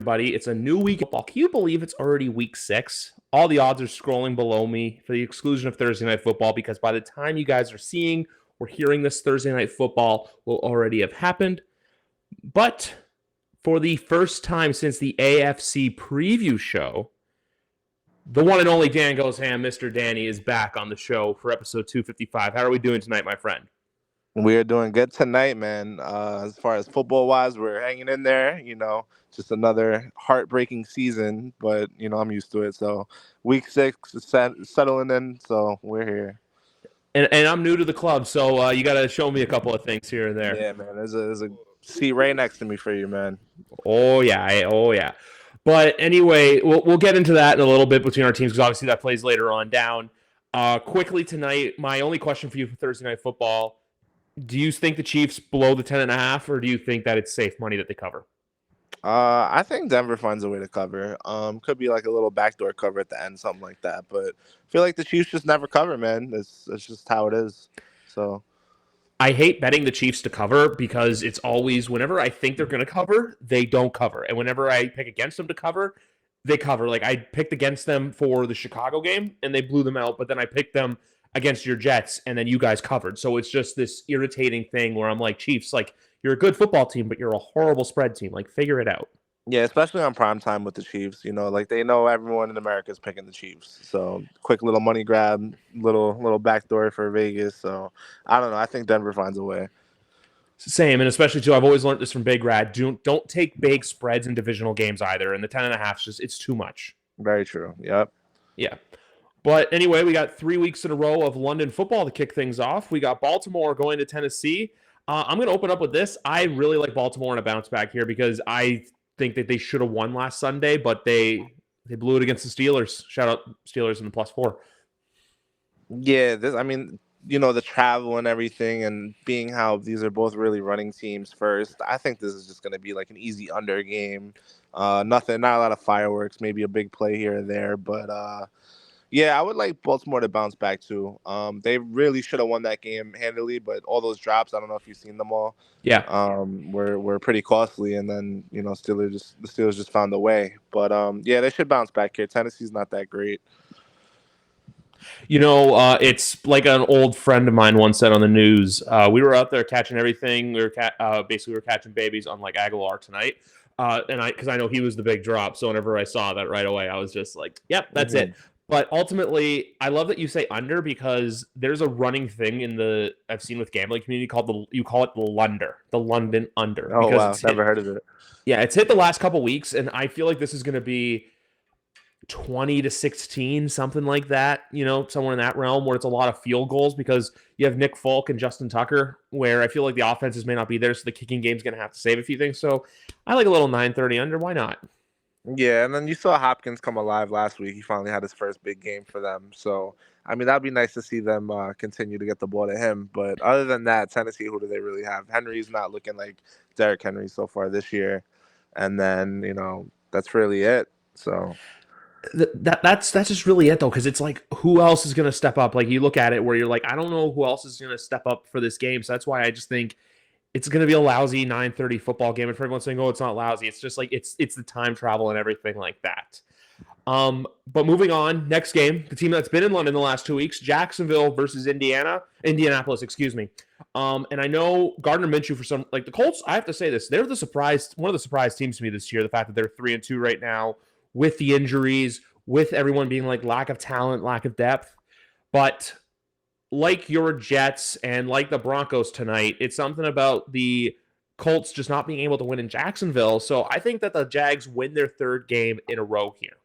Everybody. It's a new week of football. Can you believe it's already week 6? All the odds are scrolling below me for the exclusion of Thursday Night Football because by the time you guys are seeing or hearing this, Thursday Night Football will already have happened. But for the first time since the AFC preview show, the one and only Dan Goes Ham, Mr. Danny, is back on the show for episode 255. How are we doing tonight, my friend? We're doing good tonight, man. As far as football wise, we're hanging in there. Just another heartbreaking season, but I'm used to it. So week 6 is settling in, so we're here. And I'm new to the club, so you got to show me a couple of things here and there. Yeah, man. There's a seat right next to me for you, man. Oh yeah. But anyway, we'll get into that in a little bit between our teams because obviously that plays later on down. Quickly tonight, my only question for you for Thursday Night Football: do you think the Chiefs blow the 10.5, or do you think that it's safe money that they cover? I think Denver finds a way to cover. Could be like a little backdoor cover at the end, something like that. But I feel like the Chiefs just never cover, man. That's just how it is. So I hate betting the Chiefs to cover because it's always whenever I think they're going to cover, they don't cover. And whenever I pick against them to cover, they cover. Like I picked against them for the Chicago game and they blew them out, but then I picked them against your Jets and then you guys covered. So it's just this irritating thing where I'm like, Chiefs, like you're a good football team, but you're a horrible spread team. Like figure it out. yeah, especially on prime time with the Chiefs. Like they know everyone in America is picking the Chiefs. So quick little money grab, little backdoor for Vegas. So I don't know. I think Denver finds a way. Same, and especially too, I've always learned this from Big Rad. Don't take big spreads in divisional games either. And the 10.5 is just it's too much. Very true. Yep. Yeah. But anyway, we got 3 weeks in a row of London football to kick things off. We got Baltimore going to Tennessee. I'm going to open up with this. I really like Baltimore in a bounce back here because I think that they should have won last Sunday, but they blew it against the Steelers. Shout out Steelers in the +4. Yeah. The travel and everything, and being how these are both really running teams first, I think this is just going to be like an easy under game. Not a lot of fireworks, maybe a big play here or there, but yeah, I would like Baltimore to bounce back too. They really should have won that game handily, but all those drops, I don't know if you've seen them all. Yeah. Were pretty costly, and then the Steelers just found a way. But yeah, they should bounce back here. Tennessee's not that great. It's like an old friend of mine once said on the news. We were out there catching everything. We were catching babies on like Aguilar tonight. Because I know he was the big drop. So whenever I saw that right away, I was just like, yep, that's it. But ultimately, I love that you say under because there's a running thing I've seen with gambling community called you call it the London under. Oh, wow. Never heard of it. Yeah, it's hit the last couple weeks, and I feel like this is going to be 20-16, something like that, somewhere in that realm where it's a lot of field goals because you have Nick Folk and Justin Tucker, where I feel like the offenses may not be there, so the kicking game's going to have to save a few things. So I like a little 930 under. Why not? Yeah, and then you saw Hopkins come alive last week. He finally had his first big game for them. So, that'd be nice to see them continue to get the ball to him. But other than that, Tennessee, who do they really have? Henry's not looking like Derrick Henry so far this year. And then, that's really it. So that's just really it though, because it's like who else is going to step up? Like you look at it where you're like, I don't know who else is going to step up for this game. So that's why I just think it's going to be a lousy 9:30 football game. And for everyone saying, "Oh, it's not lousy," it's just like it's the time travel and everything like that. But moving on, next game, the team that's been in London the last 2 weeks, Jacksonville versus Indianapolis, excuse me. And I know Gardner Minshew for some like the Colts. I have to say this: they're one of the surprise teams to me this year. The fact that they're 3-2 right now, with the injuries, with everyone being like lack of talent, lack of depth. But like your Jets and like the Broncos tonight, it's something about the Colts just not being able to win in Jacksonville. So I think that the Jags win their third game in a row here.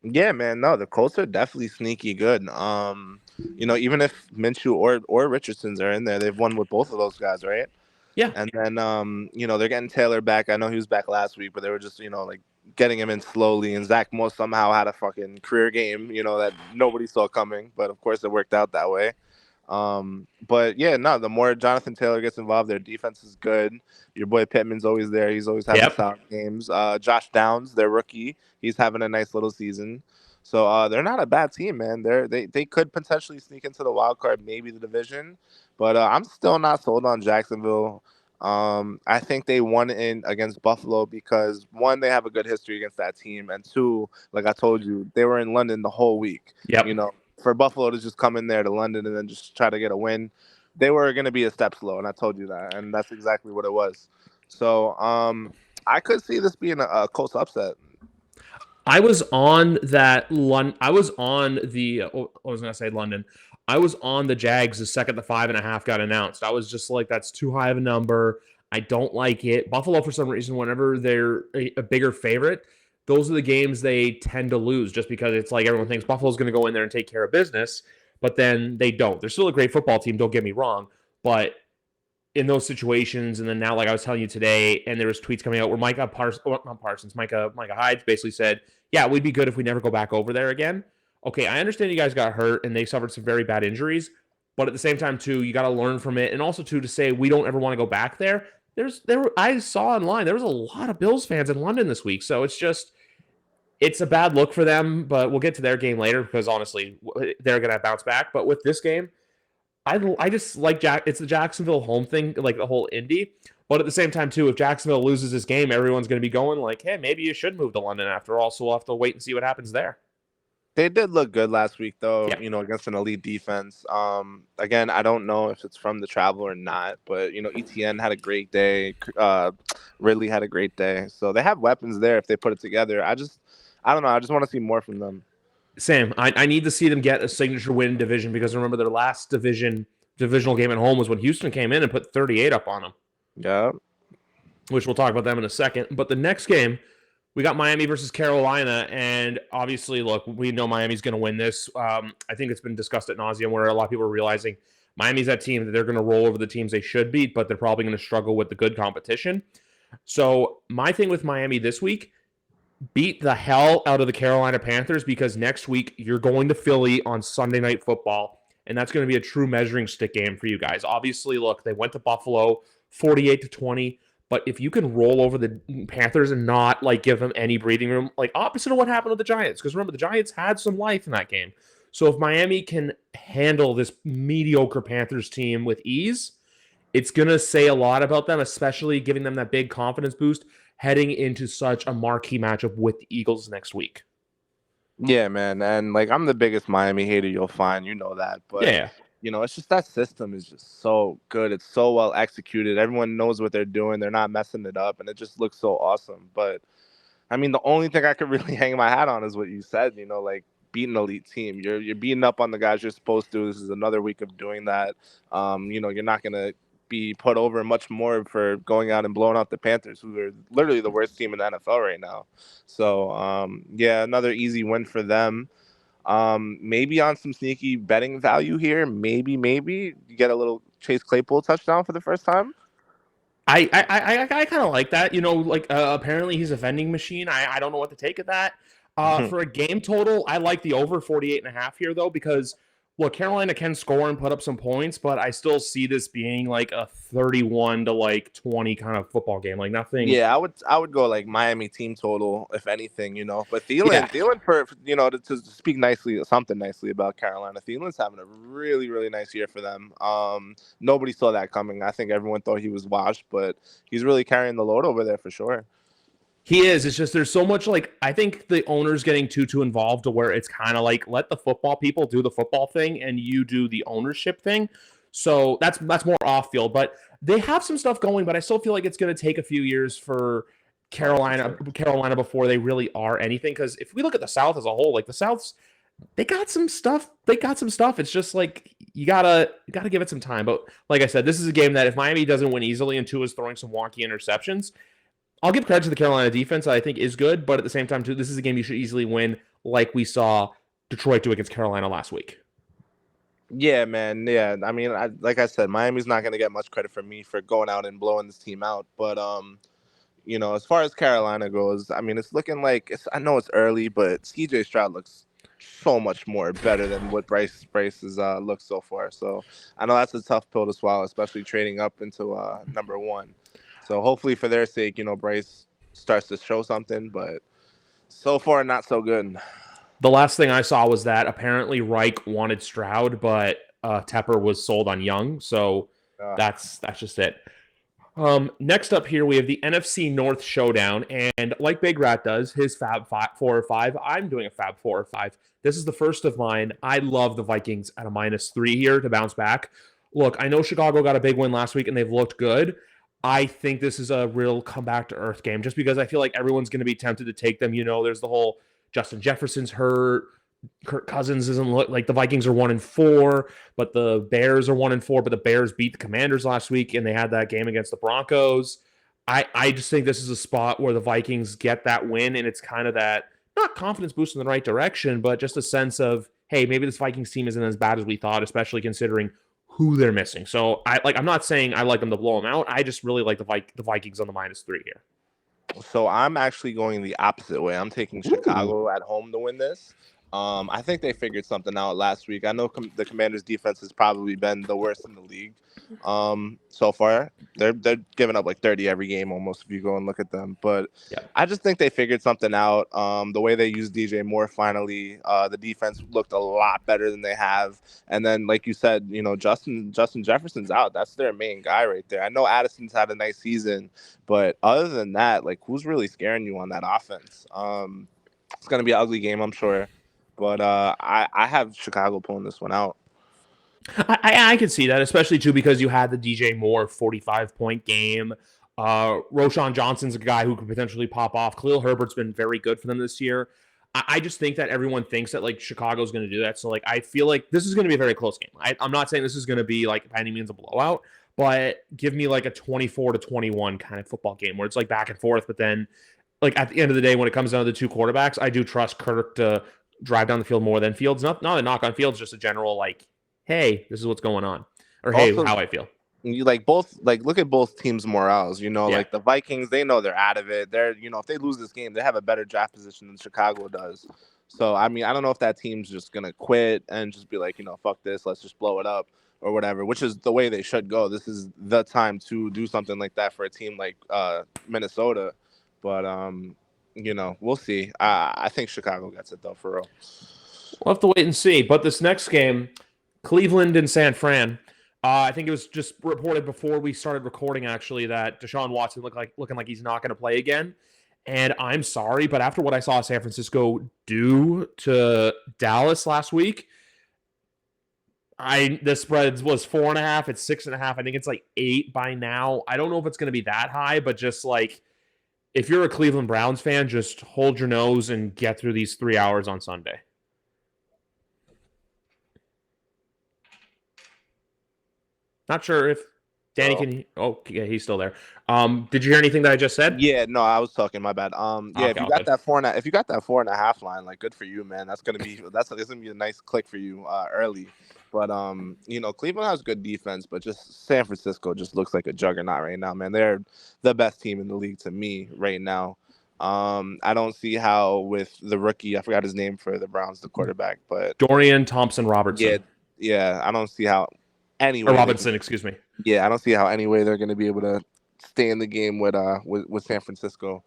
Yeah, man. No, the Colts are definitely sneaky good. Even if Minshew or Richardson's are in there, they've won with both of those guys, right? Yeah. And then they're getting Taylor back. I know he was back last week, but they were just, like getting him in slowly, and Zach Moss somehow had a fucking career game, that nobody saw coming, but of course it worked out that way. But yeah, no, the more Jonathan Taylor gets involved, their defense is good. Your boy Pittman's always there. He's always having solid games. Josh Downs, their rookie, he's having a nice little season. So they're not a bad team, man. They could potentially sneak into the wild card, maybe the division, but I'm still not sold on Jacksonville. I think they won in against Buffalo because one, they have a good history against that team, and two, like I told you, they were in London the whole week. You Yep. know, for Buffalo to just come in there to London and then just try to get a win, they were going to be a step slow, and I told you that, and that's exactly what it was. So, I could see this being a close upset. I was on that London. I was on the. Oh, I was gonna say London. I was on the Jags the second the 5.5 got announced. I was just like, that's too high of a number. I don't like it. Buffalo, for some reason, whenever they're a bigger favorite, those are the games they tend to lose just because it's like everyone thinks Buffalo's going to go in there and take care of business, but then they don't. They're still a great football team, don't get me wrong, but in those situations, and then now, like I was telling you today, and there was tweets coming out where Micah Hyde basically said, "Yeah, we'd be good if we never go back over there again." Okay, I understand you guys got hurt and they suffered some very bad injuries, but at the same time, too, you got to learn from it, and also too to say we don't ever want to go back there. I saw online there was a lot of Bills fans in London this week, so it's a bad look for them. But we'll get to their game later because honestly, they're gonna bounce back. But with this game, I just like it's the Jacksonville home thing, like the whole Indy. But at the same time, too, if Jacksonville loses this game, everyone's going to be going like, hey, maybe you should move to London after all. So we'll have to wait and see what happens there. They did look good last week, though, Yeah. against an elite defense. Again, I don't know if it's from the travel or not, but, ETN had a great day. Ridley had a great day. So they have weapons there if they put it together. I don't know. I just want to see more from them. Sam, I need to see them get a signature win division because remember their last divisional game at home was when Houston came in and put 38 up on them. Yeah. Which we'll talk about them in a second. But the next game, we got Miami versus Carolina, and obviously, look, we know Miami's going to win this. I think it's been discussed at nauseum where a lot of people are realizing Miami's that team that they're going to roll over the teams they should beat, but they're probably going to struggle with the good competition. So my thing with Miami this week, beat the hell out of the Carolina Panthers because next week you're going to Philly on Sunday Night Football, and that's going to be a true measuring stick game for you guys. Obviously, look, they went to Buffalo 48-20. But if you can roll over the Panthers and not like give them any breathing room, like opposite of what happened with the Giants, because remember the Giants had some life in that game. So if Miami can handle this mediocre Panthers team with ease, it's gonna say a lot about them, especially giving them that big confidence boost heading into such a marquee matchup with the Eagles next week. Yeah, man. And like I'm the biggest Miami hater you'll find, that. But Yeah. it's just that system is just so good. It's so well executed. Everyone knows what they're doing. They're not messing it up, and it just looks so awesome. But I mean, the only thing I could really hang my hat on is what you said. Like beating an elite team. You're beating up on the guys you're supposed to. This is another week of doing that. You're not gonna be put over much more for going out and blowing out the Panthers, who are literally the worst team in the NFL right now. So yeah, another easy win for them. Maybe on some sneaky betting value here. Maybe you get a little Chase Claypool touchdown for the first time. I kind of like that. Like apparently he's a vending machine. I don't know what to take of that. For a game total, I like the over 48.5 here though, because look, Carolina can score and put up some points, but I still see this being like a 31-20 kind of football game. Like nothing. Yeah, I would go like Miami team total, if anything, But Yeah. Thielen for to speak something nicely about Carolina. Thielen's having a really, really nice year for them. Nobody saw that coming. I think everyone thought he was washed, but he's really carrying the load over there for sure. He is. It's just there's so much like I think the owner's getting too involved to where it's kind of like let the football people do the football thing and you do the ownership thing. So that's more off field, but they have some stuff going. But I still feel like it's going to take a few years for Carolina before they really are anything. Because if we look at the South as a whole, like the South's, they got some stuff. It's just like you gotta give it some time. But like I said, this is a game that if Miami doesn't win easily and Tua is throwing some wonky interceptions, I'll give credit to the Carolina defense that I think is good, but at the same time, too, this is a game you should easily win, like we saw Detroit do against Carolina last week. Yeah, man. Yeah, I mean, like I said, Miami's not going to get much credit from me for going out and blowing this team out. But as far as Carolina goes, I mean, it's looking like I know it's early, but CJ Stroud looks so much more better than what Bryce has looked so far. So I know that's a tough pill to swallow, especially trading up into number one. So hopefully for their sake, Bryce starts to show something, but so far not so good. The last thing I saw was that apparently Reich wanted Stroud, but Tepper was sold on Young, so that's just it. Next up here, we have the NFC North Showdown, and like Big Rat does, his Fab 4 or 5, I'm doing a Fab 4 or 5. This is the first of mine. I love the Vikings at a -3 here to bounce back. Look, I know Chicago got a big win last week, and they've looked good. I think this is a real come back to earth game, just because I feel like everyone's going to be tempted to take them. There's the whole Justin Jefferson's hurt. Kirk Cousins isn't like the Vikings are 1-4, but the Bears are 1-4. But the Bears beat the Commanders last week, and they had that game against the Broncos. I just think this is a spot where the Vikings get that win, and it's kind of that not confidence boost in the right direction, but just a sense of, hey, maybe this Vikings team isn't as bad as we thought, especially considering who they're missing. So I'm not saying I like them to blow them out. I just really like the Vikings on the -3 here. So I'm actually going the opposite way. I'm taking Chicago at home to win this. I think they figured something out last week. I know the Commanders' defense has probably been the worst in the league so far. They're giving up like 30 every game almost if you go and look at them. But Yeah. I just think they figured something out. The way they used DJ Moore finally, the defense looked a lot better than they have. And then, like you said, Justin Jefferson's out. That's their main guy right there. I know Addison's had a nice season, but other than that, like, who's really scaring you on that offense? It's going to be an ugly game, I'm sure. But I have Chicago pulling this one out. I can see that, especially too because you had the DJ Moore 45-point game. Roshan Johnson's a guy who could potentially pop off. Khalil Herbert's been very good for them this year. I just think that everyone thinks that like Chicago's going to do that. So like I feel like this is going to be a very close game. I'm not saying this is going to be like by any means a blowout, but give me like a 24-21 kind of football game where it's like back and forth. But then like at the end of the day, when it comes down to the two quarterbacks, I do trust Kirk to drive down the field more than Fields. Not a knock on Fields, just a general like, hey, this is what's going on, or hey, Also, how I feel. you look at both teams' morales. Like the Vikings, they know they're out of it. They're if they lose this game, they have a better draft position than Chicago does. So I mean, I don't know if that team's just gonna quit and just be like, fuck this, let's just blow it up or whatever. Which is the way they should go. This is the time to do something like that for a team like Minnesota. But we'll see. I think Chicago gets it though, for real. We'll have to wait and see. But this next game, Cleveland and San Fran. I think it was just reported before we started recording, actually, that Deshaun Watson looking like he's not going to play again. And I'm sorry, but after what I saw San Francisco do to Dallas last week, the spread was 4.5. It's 6.5. I think it's like 8 by now. I don't know if it's going to be that high, but just like if you're a Cleveland Browns fan, just hold your nose and get through these 3 hours on Sunday. Not sure if Danny can. Oh, yeah, he's still there. Did you hear anything that I just said? Yeah, no, I was talking. My bad. Yeah, Okay, if you got that 4.5 line, like, good for you, man. That's gonna be a nice click for you early. But Cleveland has good defense, but just San Francisco just looks like a juggernaut right now, man. They're the best team in the league to me right now. I don't see how with the rookie, I forgot his name for the Browns, the quarterback, but Dorian Thompson-Robertson. Yeah, I don't see how. Anyway, Robinson, excuse me. Yeah, I don't see how any way they're going to be able to stay in the game with San Francisco.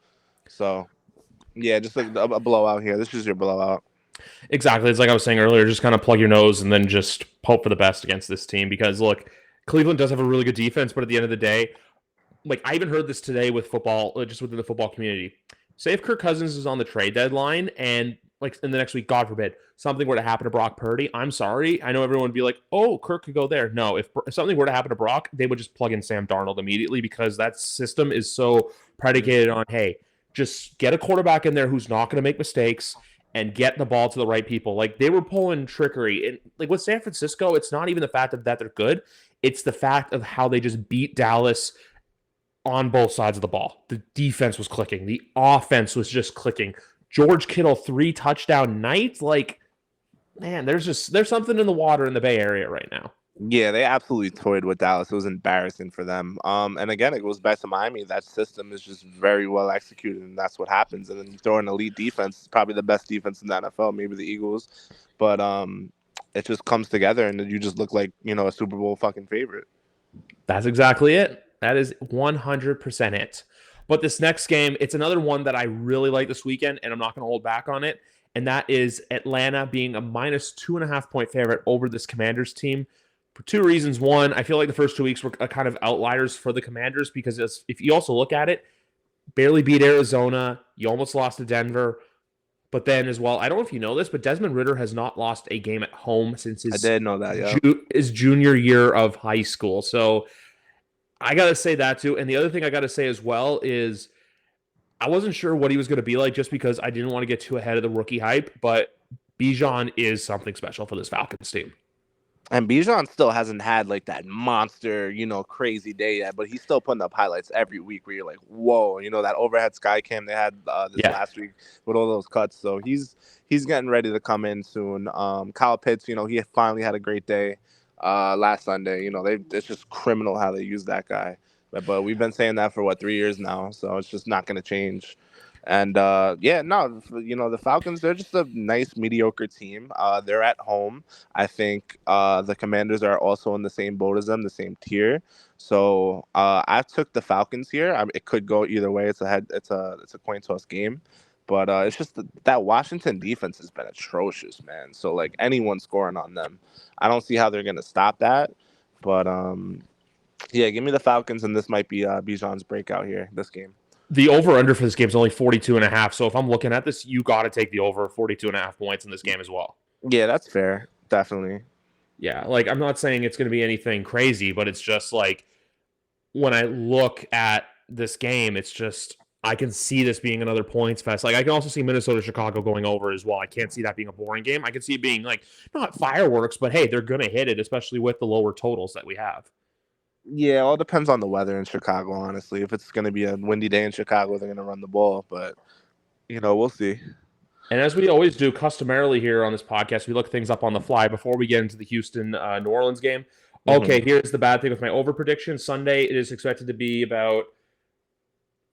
So, yeah, just like a blowout here. This is your blowout. Exactly. It's like I was saying earlier, just kind of plug your nose and then just hope for the best against this team because, look, Cleveland does have a really good defense, but at the end of the day, like I even heard this today with football, just within the football community. Say if Kirk Cousins is on the trade deadline and like in the next week, God forbid, something were to happen to Brock Purdy, I'm sorry. I know everyone would be like, oh, Kirk could go there. No, if something were to happen to Brock, they would just plug in Sam Darnold immediately because that system is so predicated on, hey, just get a quarterback in there who's not going to make mistakes and get the ball to the right people. Like they were pulling trickery. And like with San Francisco, it's not even the fact that they're good. It's the fact of how they just beat Dallas on both sides of the ball. The defense was clicking. The offense was just clicking. George Kittle 3 touchdown night. Like, man, there's something in the water in the Bay Area right now. Yeah, they absolutely toyed with Dallas. It was embarrassing for them. And again, it goes back to Miami. That system is just very well executed, and that's what happens. And then you throw an elite defense, probably the best defense in the NFL, maybe the Eagles. But it just comes together, and you just look like, a Super Bowl fucking favorite. That's exactly it. That is 100% it. But this next game, it's another one that I really like this weekend, and I'm not going to hold back on it. And that is Atlanta being a -2.5 point favorite over this Commanders team. for two reasons. One, I feel like the first 2 weeks were kind of outliers for the Commanders because if you also look at it, barely beat Arizona, you almost lost to Denver. But then as well, I don't know if you know this, but Desmond Ridder has not lost a game at home since I did know that. Yeah. his junior year of high school. So I got to say that too. And the other thing I got to say as well is I wasn't sure what he was going to be like just because I didn't want to get too ahead of the rookie hype. But Bijan is something special for this Falcons team. And Bijan still hasn't had like that monster, crazy day yet, but he's still putting up highlights every week where you're like, whoa, that overhead sky cam they had this last week with all those cuts. So he's getting ready to come in soon. Kyle Pitts, he finally had a great day last Sunday. It's just criminal how they use that guy. But we've been saying that for 3 years now, so it's just not going to change. And the Falcons, they're just a nice, mediocre team. They're at home. I think the Commanders are also in the same boat as them, the same tier. So I took the Falcons here. It could go either way. It's a coin toss game. But it's just that Washington defense has been atrocious, man. So like anyone scoring on them, I don't see how they're gonna stop that. But yeah, give me the Falcons, and this might be Bijan's breakout here this game. The over-under for this game is only 42.5. So if I'm looking at this, you got to take the over 42.5 points in this game as well. Yeah, that's fair. Definitely. Yeah, like I'm not saying it's going to be anything crazy, but it's just like when I look at this game, it's just I can see this being another points fest. Like I can also see Minnesota Chicago going over as well. I can't see that being a boring game. I can see it being like not fireworks, but hey, they're going to hit it, especially with the lower totals that we have. Yeah, it all depends on the weather in Chicago, honestly. If it's going to be a windy day in Chicago, they're going to run the ball. But, we'll see. And as we always do customarily here on this podcast, we look things up on the fly before we get into the Houston-New Orleans game. Okay, here's the bad thing with my over prediction. Sunday, it is expected to be about,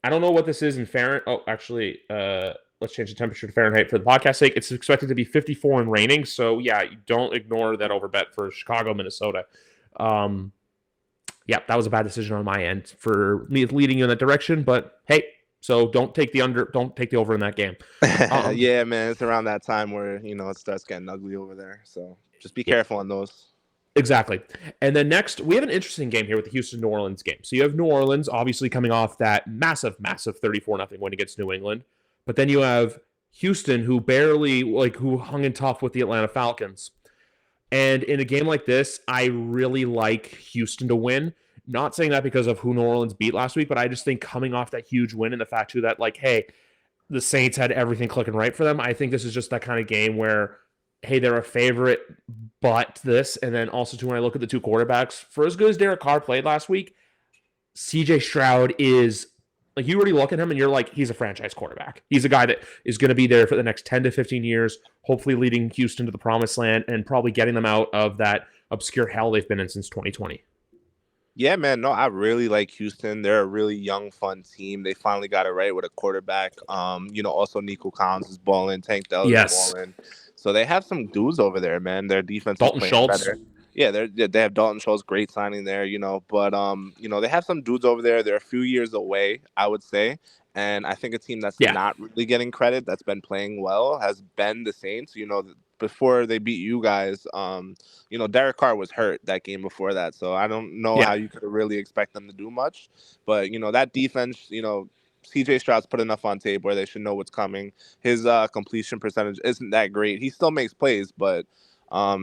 I don't know what this is in Fahrenheit. Oh, actually, let's change the temperature to Fahrenheit for the podcast sake. It's expected to be 54 and raining. So, yeah, don't ignore that over bet for Chicago, Minnesota. Yeah, that was a bad decision on my end for me leading you in that direction. But hey, so don't take the over in that game. Yeah, man, it's around that time where it starts getting ugly over there. So just be careful on those. Exactly. And then next, we have an interesting game here with the Houston-New Orleans game. So you have New Orleans obviously coming off that massive 34-0 win against New England, but then you have Houston who who hung in tough with the Atlanta Falcons. And in a game like this, I really like Houston to win. Not saying that because of who New Orleans beat last week, but I just think coming off that huge win and the fact too that hey, the Saints had everything clicking right for them. I think this is just that kind of game where, hey, they're a favorite, but this, and then also too when I look at the two quarterbacks, for as good as Derek Carr played last week, CJ Stroud is like you already look at him and you're like, he's a franchise quarterback. He's a guy that is going to be there for the next 10 to 15 years, hopefully leading Houston to the promised land and probably getting them out of that obscure hell they've been in since 2020. Yeah, man. No, I really like Houston. They're a really young, fun team. They finally got it right with a quarterback. Also Nico Collins is balling, Tank Dell is balling. So they have some dudes over there, man. Their defense Dalton is playing Schultz. better. Yeah, they have Dalton Schultz, great signing there, but they have some dudes over there. They're a few years away, I would say. And I think a team that's not really getting credit, that's been playing well, has been the Saints. Before they beat you guys, Derek Carr was hurt that game before that. So I don't know how you could really expect them to do much. But, that defense, CJ Stroud's put enough on tape where they should know what's coming. His completion percentage isn't that great. He still makes plays, but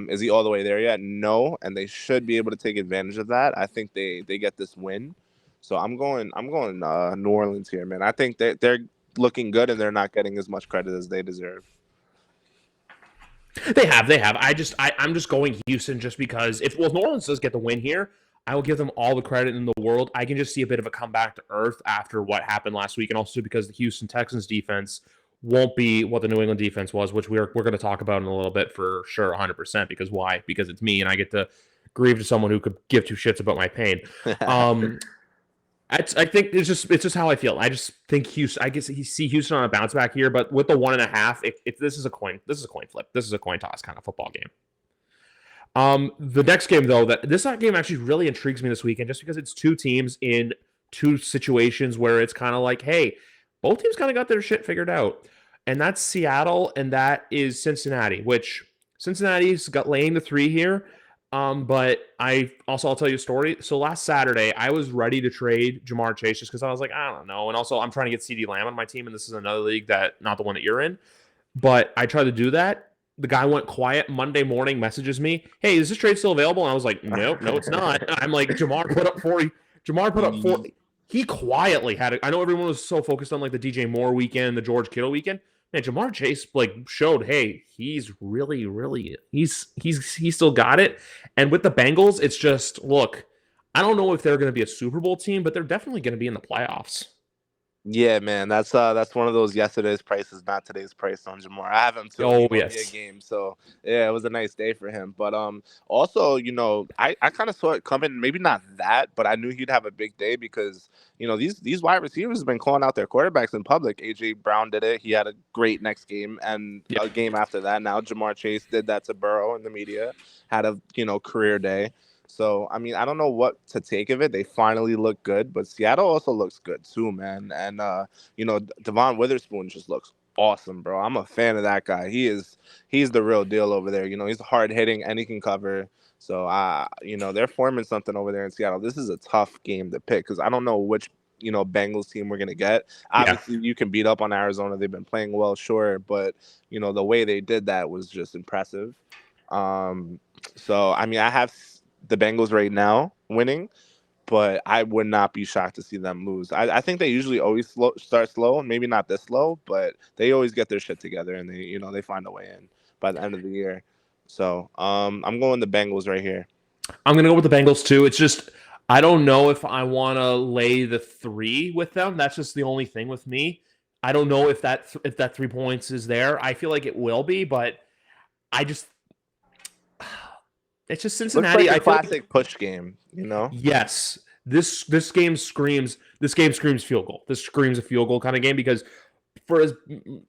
is he all the way there yet? No, and they should be able to take advantage of that. I think they get this win. So I'm going New Orleans here, man. I think they're looking good and they're not getting as much credit as they deserve. They have. I'm just going Houston just because if New Orleans does get the win here, I will give them all the credit in the world. I can just see a bit of a comeback to earth after what happened last week, and also because the Houston Texans defense won't be what the New England defense was, which we're going to talk about in a little bit for sure, 100%. Because why? Because it's me, and I get to grieve to someone who could give two shits about my pain. I think it's just how I feel. I just think Houston. I guess you see Houston on a bounce back here, but with the 1.5, if this is a coin flip. This is a coin toss kind of football game. The next game though, this game actually really intrigues me this weekend, just because it's two teams in two situations where it's kind of like, hey, both teams kind of got their shit figured out, and that's Seattle and that is Cincinnati. Which Cincinnati's got laying the 3 here. But I'll tell you a story. So last Saturday, I was ready to trade Jamar Chase just because I was like, I don't know. And also I'm trying to get CD Lamb on my team, and this is another league that not the one that you're in. But I tried to do that. The guy went quiet Monday morning, messages me, "Hey, is this trade still available?" And I was like, "Nope, no, it's not." I'm like, Jamar put up 40. Jamar put up 40. He quietly had it. I know everyone was so focused on like the DJ Moore weekend, the George Kittle weekend. Man, Jamar Chase like showed, hey, he's really, really he's still got it. And with the Bengals, it's just look, I don't know if they're going to be a Super Bowl team, but they're definitely going to be in the playoffs. Yeah, man, that's one of those yesterday's prices, not today's price on Jamar. I have him till Oh MLB a yes, game, so yeah, it was a nice day for him. But also, I kind of saw it coming. Maybe not that, but I knew he'd have a big day because these wide receivers have been calling out their quarterbacks in public. AJ Brown did it. He had a great next game, and yeah, a game after that. Now Jamar Chase did that to Burrow in the media. Had a career day. So, I mean, I don't know what to take of it. They finally look good, but Seattle also looks good too, man. And Devon Witherspoon just looks awesome, bro. I'm a fan of that guy. He's the real deal over there. He's hard hitting and he can cover. So, they're forming something over there in Seattle. This is a tough game to pick because I don't know which Bengals team we're gonna get. yeah. Obviously, you can beat up on Arizona. They've been playing well, sure, but the way they did that was just impressive. So I mean, I have the Bengals right now winning, but I would not be shocked to see them lose. I think they usually always start slow, maybe not this slow, but they always get their shit together and they find a way in by the end of the year. So I'm going the Bengals right here. I'm gonna go with the Bengals too. It's just I don't know if I want to lay the 3 with them. That's just the only thing with me. I don't know if that 3 points is there. I feel like it will be, but I just it's just Looks Cincinnati. like a I feel like classic push game. yes, this game screams field goal. This screams a field goal kind of game because for as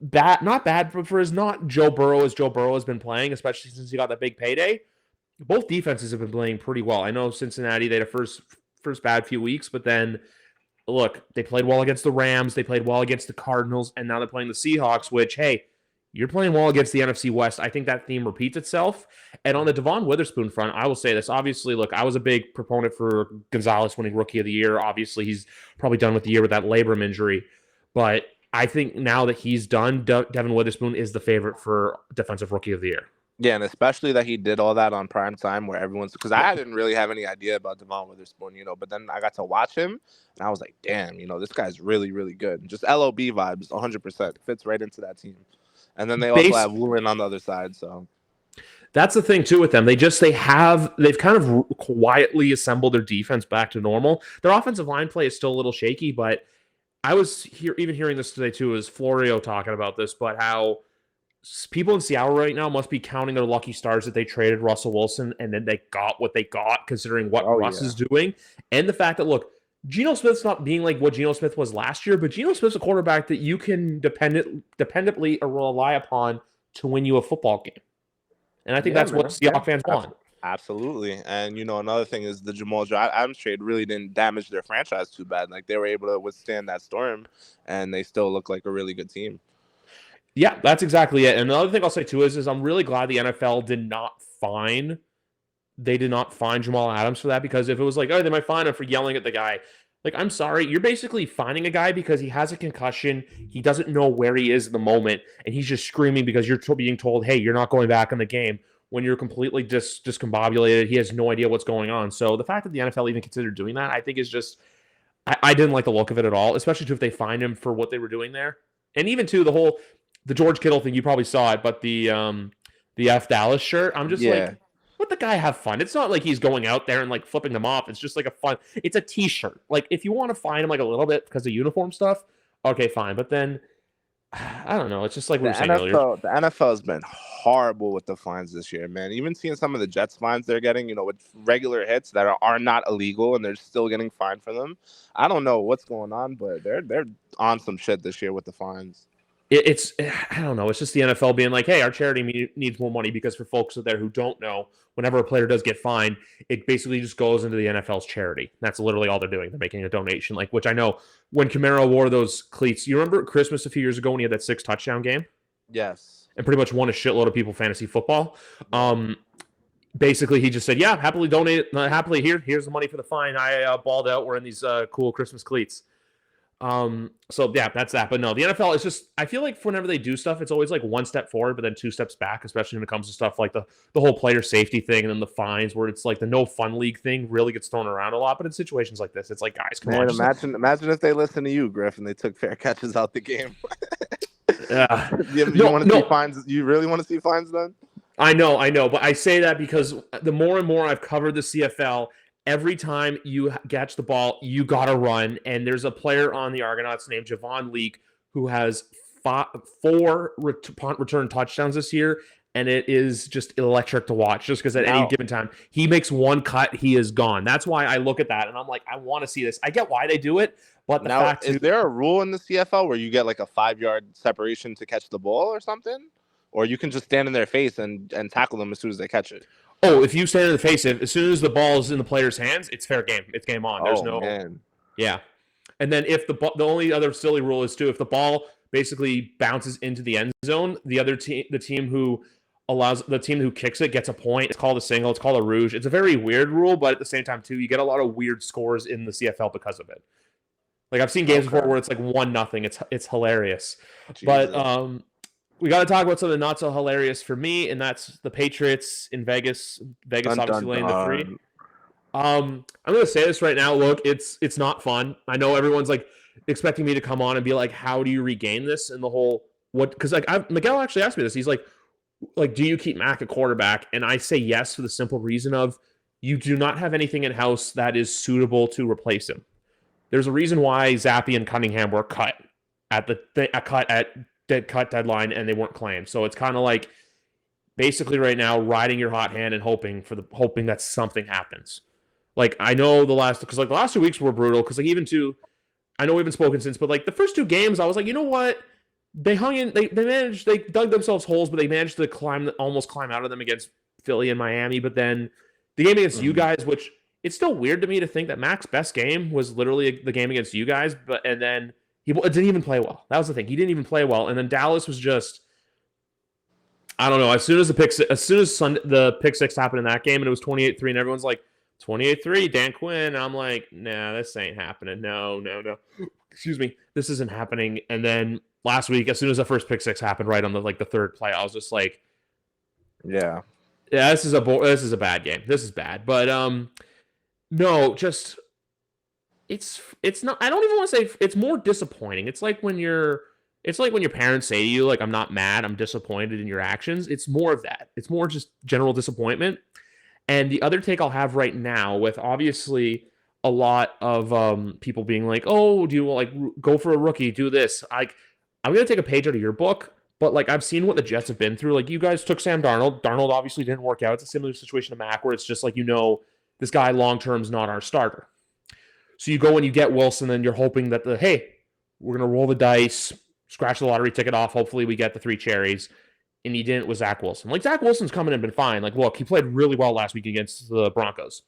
bad, not bad, but for as not Joe Burrow as Joe Burrow has been playing, especially since he got that big payday, both defenses have been playing pretty well. I know Cincinnati, they had a first bad few weeks, but then look, they played well against the Rams, they played well against the Cardinals, and now they're playing the Seahawks, which, hey, you're playing well against the NFC West. I think that theme repeats itself. And on the Devon Witherspoon front, I will say this. Obviously, look, I was a big proponent for Gonzalez winning Rookie of the Year. Obviously, he's probably done with the year with that labrum injury. But I think now that he's done, Devon Witherspoon is the favorite for Defensive Rookie of the Year. Yeah, and especially that he did all that on prime time where everyone's because I didn't really have any idea about Devon Witherspoon, but then I got to watch him and I was like, damn, this guy's really, really good. Just LOB vibes, 100%. Fits right into that team. And then they also have Woolen on the other side, so that's the thing too with them. They've kind of quietly assembled their defense back to normal. Their offensive line play is still a little shaky, but I was even hearing this today too. Is Florio talking about this, but how people in Seattle right now must be counting their lucky stars that they traded Russell Wilson and then they got what they got, considering what Russ is doing, and the fact that look, Geno Smith's not being like what Geno Smith was last year, but Geno Smith's a quarterback that you can dependently rely upon to win you a football game. And I think that's what Seahawks fans want. Absolutely. And another thing is the Jamal Adams trade really didn't damage their franchise too bad. Like they were able to withstand that storm and they still look like a really good team. Yeah, that's exactly it. And another thing I'll say too is I'm really glad the NFL did not fine Jamal Adams for that, because if it was like, oh, they might fine him for yelling at the guy. Like, I'm sorry, you're basically fining a guy because he has a concussion. He doesn't know where he is in the moment, and he's just screaming because you're being told, hey, you're not going back in the game when you're completely discombobulated. He has no idea what's going on. So the fact that the NFL even considered doing that, I think is just I didn't like the look of it at all, especially if they fined him for what they were doing there. And even to the George Kittle thing, you probably saw it, but the F Dallas shirt, I'm just like, let the guy have fun. It's not like he's going out there and like flipping them off. It's just like it's a t-shirt. Like if you want to find him like a little bit because of uniform stuff, okay, fine. But then I don't know. It's just like we were saying earlier. The NFL has been horrible with the fines this year, man. Even seeing some of the Jets fines they're getting, with regular hits that are not illegal and they're still getting fined for them. I don't know what's going on, but they're on some shit this year with the fines. I don't know. It's just the NFL being like, hey, our charity needs more money, because for folks out there who don't know, whenever a player does get fined, it basically just goes into the NFL's charity. That's literally all they're doing. They're making a donation, like, which I know when Camaro wore those cleats. You remember Christmas a few years ago when he had that 6-touchdown game? Yes. And pretty much won a shitload of people fantasy football. basically he just said, yeah, happily donate, happily here's the money for the fine. I balled out wearing these cool Christmas cleats. So yeah, that's that. But no, the NFL is just, I feel like whenever they do stuff, it's always like one step forward, but then two steps back, especially when it comes to stuff like the whole player safety thing and then the fines, where it's like the no fun league thing really gets thrown around a lot. But in situations like this, it's like, guys, come on. Imagine if they listen to you, Griff, and they took fair catches out the game. You want to see fines? You really want to see fines then? I know, but I say that because the more and more I've covered the CFL, every time you catch the ball, you got to run. And there's a player on the Argonauts named Javon Leake who has four punt return touchdowns this year. And it is just electric to watch just because at any given time, he makes one cut, he is gone. That's why I look at that and I'm like, I want to see this. I get why they do it. But the fact is there a rule in the CFL where you get like a 5-yard separation to catch the ball or something? Or you can just stand in their face and tackle them as soon as they catch it? Oh, if you stand in the face, as soon as the ball is in the player's hands, it's fair game. It's game on. There's man. Yeah. And then if the only other silly rule is too, if the ball basically bounces into the end zone, the team who kicks it gets a point. It's called a single. It's called a rouge. It's a very weird rule, but at the same time too, you get a lot of weird scores in the CFL because of it. Like I've seen games before where it's like 1-0. It's hilarious. Jesus. But we got to talk about something not so hilarious for me, and that's the Patriots in Vegas. Vegas obviously laying the 3. I'm going to say this right now. Look, it's not fun. I know everyone's like expecting me to come on and be like, how do you regain this? And the whole because like Miguel actually asked me this. He's like, do you keep Mac at quarterback? And I say yes for the simple reason of you do not have anything in house that is suitable to replace him. There's a reason why Zappi and Cunningham were cut at cut deadline and they weren't claimed. So it's kind of like basically right now riding your hot hand and hoping that something happens. Like I know the last 2 weeks were brutal because like I know we haven't spoken since, but like the first 2 games I was like, you know what? They hung in, they dug themselves holes, but they managed to almost climb out of them against Philly and Miami. But then the game against you guys, which it's still weird to me to think that Mac's best game was literally the game against you guys, and then he didn't even play well. That was the thing. He didn't even play well. And then Dallas was just, I don't know. As soon as the pick six happened in that game and it was 28-3 and everyone's like, 28-3, Dan Quinn. And I'm like, nah, this ain't happening. No. Excuse me. This isn't happening. And then last week, as soon as the first pick six happened right on the third play, I was just like, yeah, this is a bad game. This is bad. But no, just it's not. I don't even want to say it's more disappointing. It's like when your parents say to you, like, I'm not mad, I'm disappointed in your actions. It's more of that. It's more just general disappointment. And the other take I'll have right now, with obviously a lot of people being like, oh, do you like go for a rookie? Do this. I'm gonna take a page out of your book. But like I've seen what the Jets have been through. Like you guys took Sam Darnold. Darnold obviously didn't work out. It's a similar situation to Mac, where it's just like, this guy long term is not our starter. So you go and you get Wilson, and you're hoping that we're gonna roll the dice, scratch the lottery ticket off. Hopefully we get the 3 cherries. And he didn't with Zach Wilson. Like Zach Wilson's coming and been fine. Like, look, he played really well last week against the Broncos.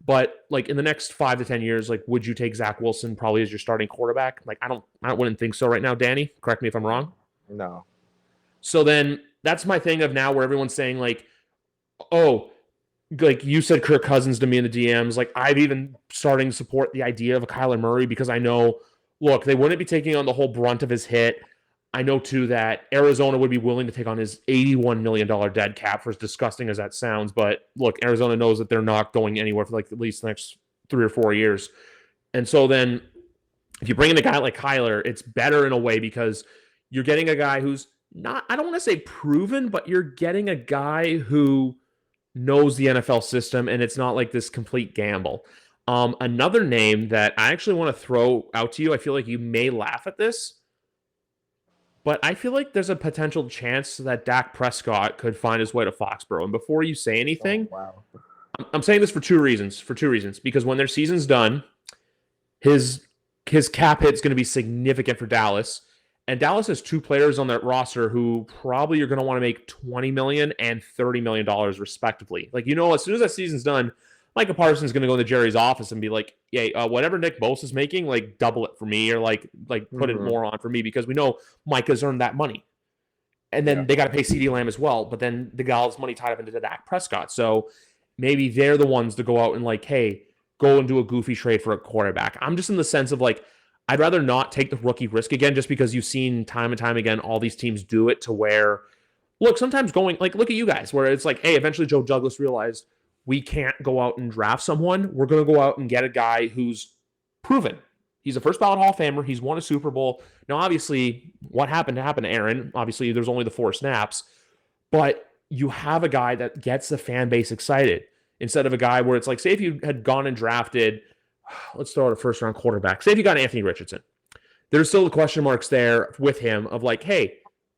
But like in the next 5 to 10 years, like, would you take Zach Wilson probably as your starting quarterback? Like, I wouldn't think so right now, Danny. Correct me if I'm wrong. No. So then that's my thing of now where everyone's saying like, oh, like you said Kirk Cousins to me in the DMs. Like I've even starting to support the idea of a Kyler Murray because I know, look, they wouldn't be taking on the whole brunt of his hit. I know too that Arizona would be willing to take on his $81 million dead cap, for as disgusting as that sounds. But look, Arizona knows that they're not going anywhere for like at least the next 3 or 4 years. And so then if you bring in a guy like Kyler, it's better in a way because you're getting a guy who's not, I don't want to say proven, but you're getting a guy who knows the NFL system, and it's not like this complete gamble. Another name that I actually want to throw out to you, I feel like you may laugh at this, but I feel like there's a potential chance that Dak Prescott could find his way to Foxborough. And before you say anything, I'm saying this for two reasons. Because when their season's done, his cap hit's going to be significant for Dallas. And Dallas has 2 players on that roster who probably are going to want to make $20 million and $30 million respectively. Like, as soon as that season's done, Micah Parsons going to go into Jerry's office and be like, yeah, whatever Nick Bosa's making, like double it for me, or like put it more on for me, because we know Micah's earned that money. And then they got to pay CeeDee Lamb as well. But then the guy's money tied up into Dak Prescott. So maybe they're the ones to go out and like, hey, go and do a goofy trade for a quarterback. I'm just in the sense of like, I'd rather not take the rookie risk again, just because you've seen time and time again all these teams do it to where, look, sometimes going like, look at you guys, where it's like, hey, eventually Joe Douglas realized we can't go out and draft someone. We're going to go out and get a guy who's proven. He's a first ballot Hall of Famer. He's won a Super Bowl. Now, obviously, what happened to Aaron? Obviously, there's only the 4 snaps, but you have a guy that gets the fan base excited instead of a guy where it's like, say, if you had gone and drafted, let's throw out a first round quarterback. Say if you got Anthony Richardson, there's still the question marks there with him of like, hey,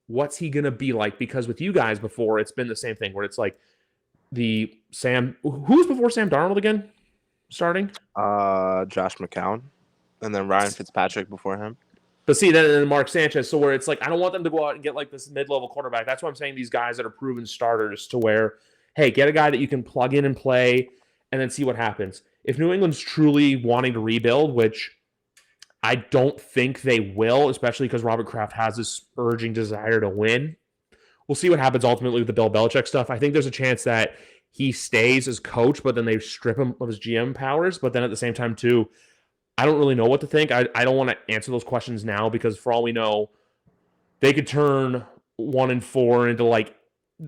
what's he going to be like? Because with you guys before, it's been the same thing where it's like who's before Sam Darnold again starting? Josh McCown, and then Ryan Fitzpatrick before him. But see, then Mark Sanchez. So where it's like, I don't want them to go out and get like this mid-level quarterback. That's why I'm saying these guys that are proven starters to where, hey, get a guy that you can plug in and play and then see what happens. If New England's truly wanting to rebuild, which I don't think they will, especially because Robert Kraft has this urging desire to win. We'll see what happens ultimately with the Bill Belichick stuff. I think there's a chance that he stays as coach, but then they strip him of his GM powers. But then at the same time, too, I don't really know what to think. I don't want to answer those questions now because for all we know, they could turn 1-4 into like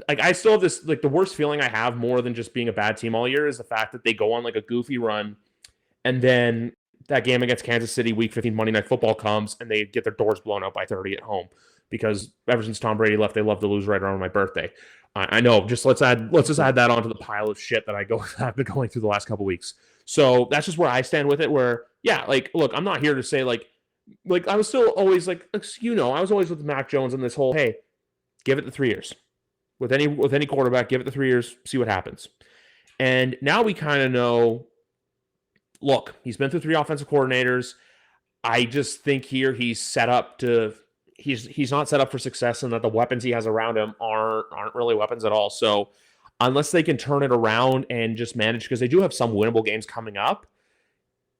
I still have this, like the worst feeling I have more than just being a bad team all year is the fact that they go on like a goofy run and then that game against Kansas City, Week 15 Monday Night Football comes, and they get their doors blown out by 30 at home because ever since Tom Brady left, they love to lose right around my birthday. I know. Let's just add that onto the pile of shit that I've been going through the last couple weeks. So that's just where I stand with it. Where yeah, like look, I'm not here to say like I was still always like I was always with Mac Jones in this whole hey, give it the 3 years with any quarterback, give it the 3 years, see what happens. And now we kind of know. Look, he's been through 3 offensive coordinators. I just think here he's set up to he's not set up for success, and that the weapons he has around him aren't really weapons at all. So unless they can turn it around and just manage, because they do have some winnable games coming up,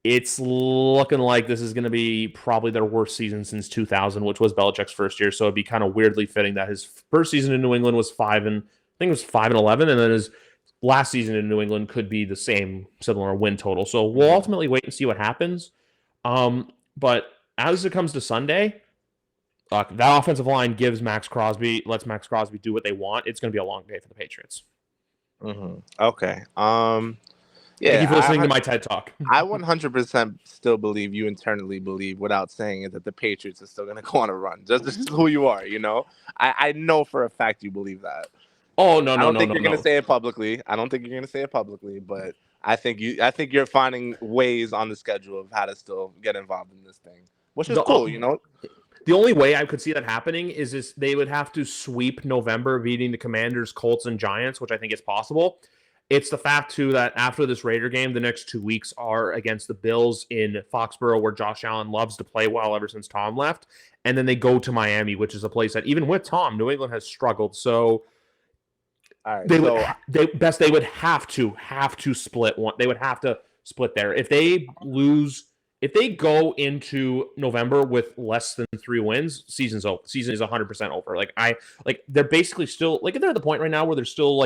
it's looking like this is going to be probably their worst season since 2000, which was Belichick's first year. So it'd be kind of weirdly fitting that his first season in New England was 5-11, and then his last season in New England could be the same similar win total. So we'll ultimately wait and see what happens. But as it comes to Sunday, that offensive line lets Max Crosby do what they want. It's going to be a long day for the Patriots. Mm-hmm. Okay. Yeah, thank you for listening to my TED Talk. I 100% still believe, you internally believe, without saying it, that the Patriots are still going to go on a run. This is who you are, you know? I know for a fact you believe that. Oh, no. I don't think you're going to say it publicly. But I think you're finding ways on the schedule of how to still get involved in this thing, which is cool, you know? The only way I could see that happening is they would have to sweep November, beating the Commanders, Colts, and Giants, which I think is possible. It's the fact, too, that after this Raider game, the next 2 weeks are against the Bills in Foxborough, where Josh Allen loves to play well ever since Tom left. And then they go to Miami, which is a place that, even with Tom, New England has struggled. So they would have to split one. They would have to split there. If they go into November with less than 3 wins, season's over. Season is 100% over. They're basically still they're at the point right now where they're still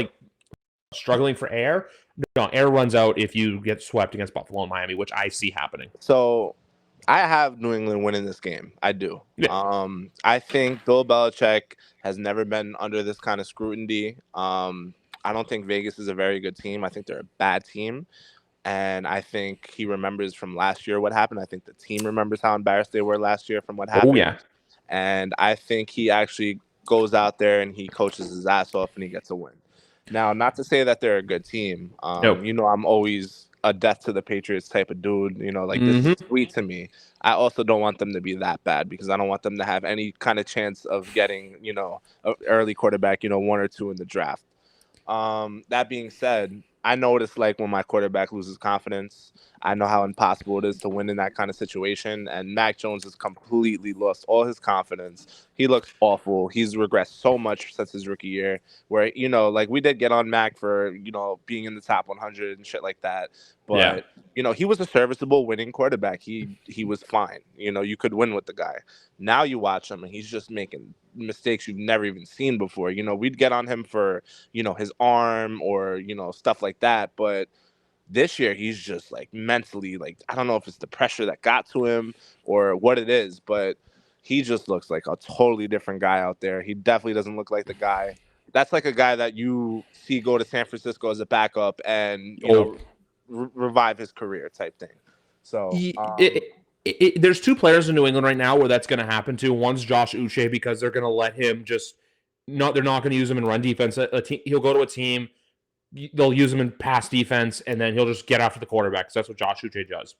struggling for air. No, air runs out if you get swept against Buffalo and Miami, which I see happening. So I have New England winning this game. I do. Yeah. I think Bill Belichick has never been under this kind of scrutiny. I don't think Vegas is a very good team. I think they're a bad team. And I think he remembers from last year what happened. I think the team remembers how embarrassed they were last year from what happened. Oh, yeah. And I think he actually goes out there and he coaches his ass off and he gets a win. Now, not to say that they're a good team. Nope. You know, I'm always a death to the Patriots type of dude. You know, this is sweet to me. I also don't want them to be that bad because I don't want them to have any kind of chance of getting, an early quarterback, 1 or 2 in the draft. That being said, I know what it's like when my quarterback loses confidence. I know how impossible it is to win in that kind of situation. And Mac Jones has completely lost all his confidence. He looks awful. He's regressed so much since his rookie year. Where like we did get on Mac for being in the top 100 and shit like that, Yeah. but he was a serviceable winning quarterback. He was fine. You could win with the guy. Now you watch him and he's just making mistakes you've never even seen before. We'd get on him for his arm or stuff like that, but this year he's just like mentally, like, I don't know if it's the pressure that got to him or what it is, but he just looks like a totally different guy out there. He definitely doesn't look like the guy. That's like a guy that you see go to San Francisco as a backup and Oh, revive his career type thing. So there's two players in New England right now where that's going to happen to. One's Josh Uche because they're going to let him just not. They're not going to use him in run defense. He'll go to a team. They'll use him in pass defense, and then he'll just get after the quarterback because that's what Josh Uche does.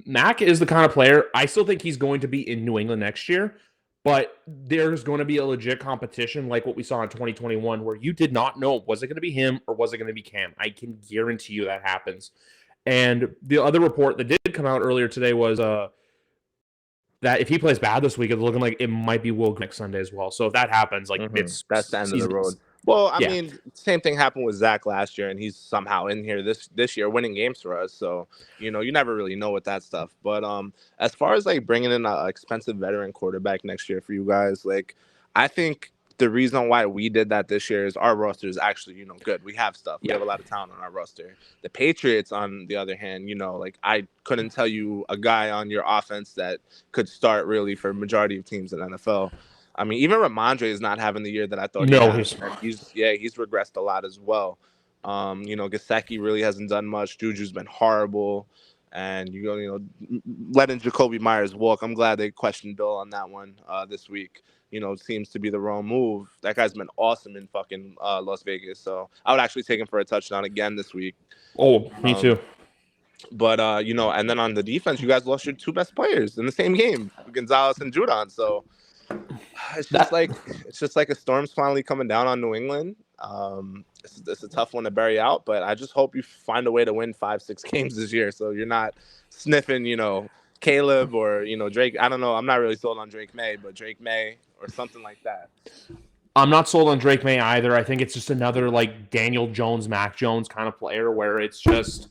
Mac is the kind of player, I still think he's going to be in New England next year, but there's going to be a legit competition like what we saw in 2021 where you did not know, was it going to be him or was it going to be Cam? I can guarantee you that happens. And the other report that did come out earlier today was that if he plays bad this week, it's looking like it might be Will next Sunday as well. So if that happens, like that's the end of the road. Well, I mean, same thing happened with Zach last year, and he's somehow in here this year winning games for us. So, you never really know with that stuff. But as far as like bringing in an expensive veteran quarterback next year for you guys, like, I think the reason why we did that this year is our roster is actually, good. We have stuff. We have a lot of talent on our roster. The Patriots, on the other hand, like, I couldn't tell you a guy on your offense that could start really for majority of teams in the NFL. I mean, even Ramondre is not having the year that I thought he had. He's regressed a lot as well. Gesicki really hasn't done much. Juju's been horrible. And letting Jacoby Myers walk. I'm glad they questioned Bill on that one this week. Seems to be the wrong move. That guy's been awesome in fucking Las Vegas. So I would actually take him for a touchdown again this week. Oh, me too. But and then on the defense, you guys lost your two best players in the same game, Gonzalez and Judon. So it's just like a storm's finally coming down on New England. It's a tough one to bury out, but I just hope you find a way to win 5-6 games this year, so you're not sniffing, Caleb or Drake. I don't know. I'm not really sold on Drake May, but Drake May or something like that. I'm not sold on Drake May either. I think it's just another like Daniel Jones, Mac Jones kind of player where it's just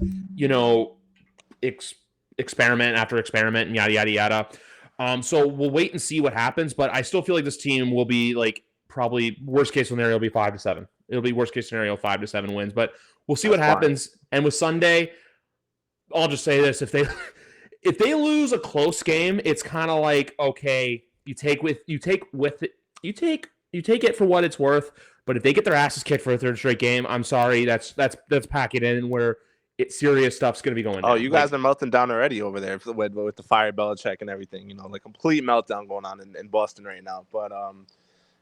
experiment after experiment and yada yada yada. So we'll wait and see what happens, but I still feel like this team will be like probably worst case scenario will be 5-7. It'll be worst case scenario 5-7 wins, but we'll see what happens. And with Sunday, I'll just say this: if they lose a close game, it's kind of like, okay, you take it for what it's worth. But if they get their asses kicked for a third straight game, I'm sorry, that's pack it in where serious stuff's going to be going down. Oh, you guys are melting down already over there with the fire Belichick and everything. Like complete meltdown going on in Boston right now. But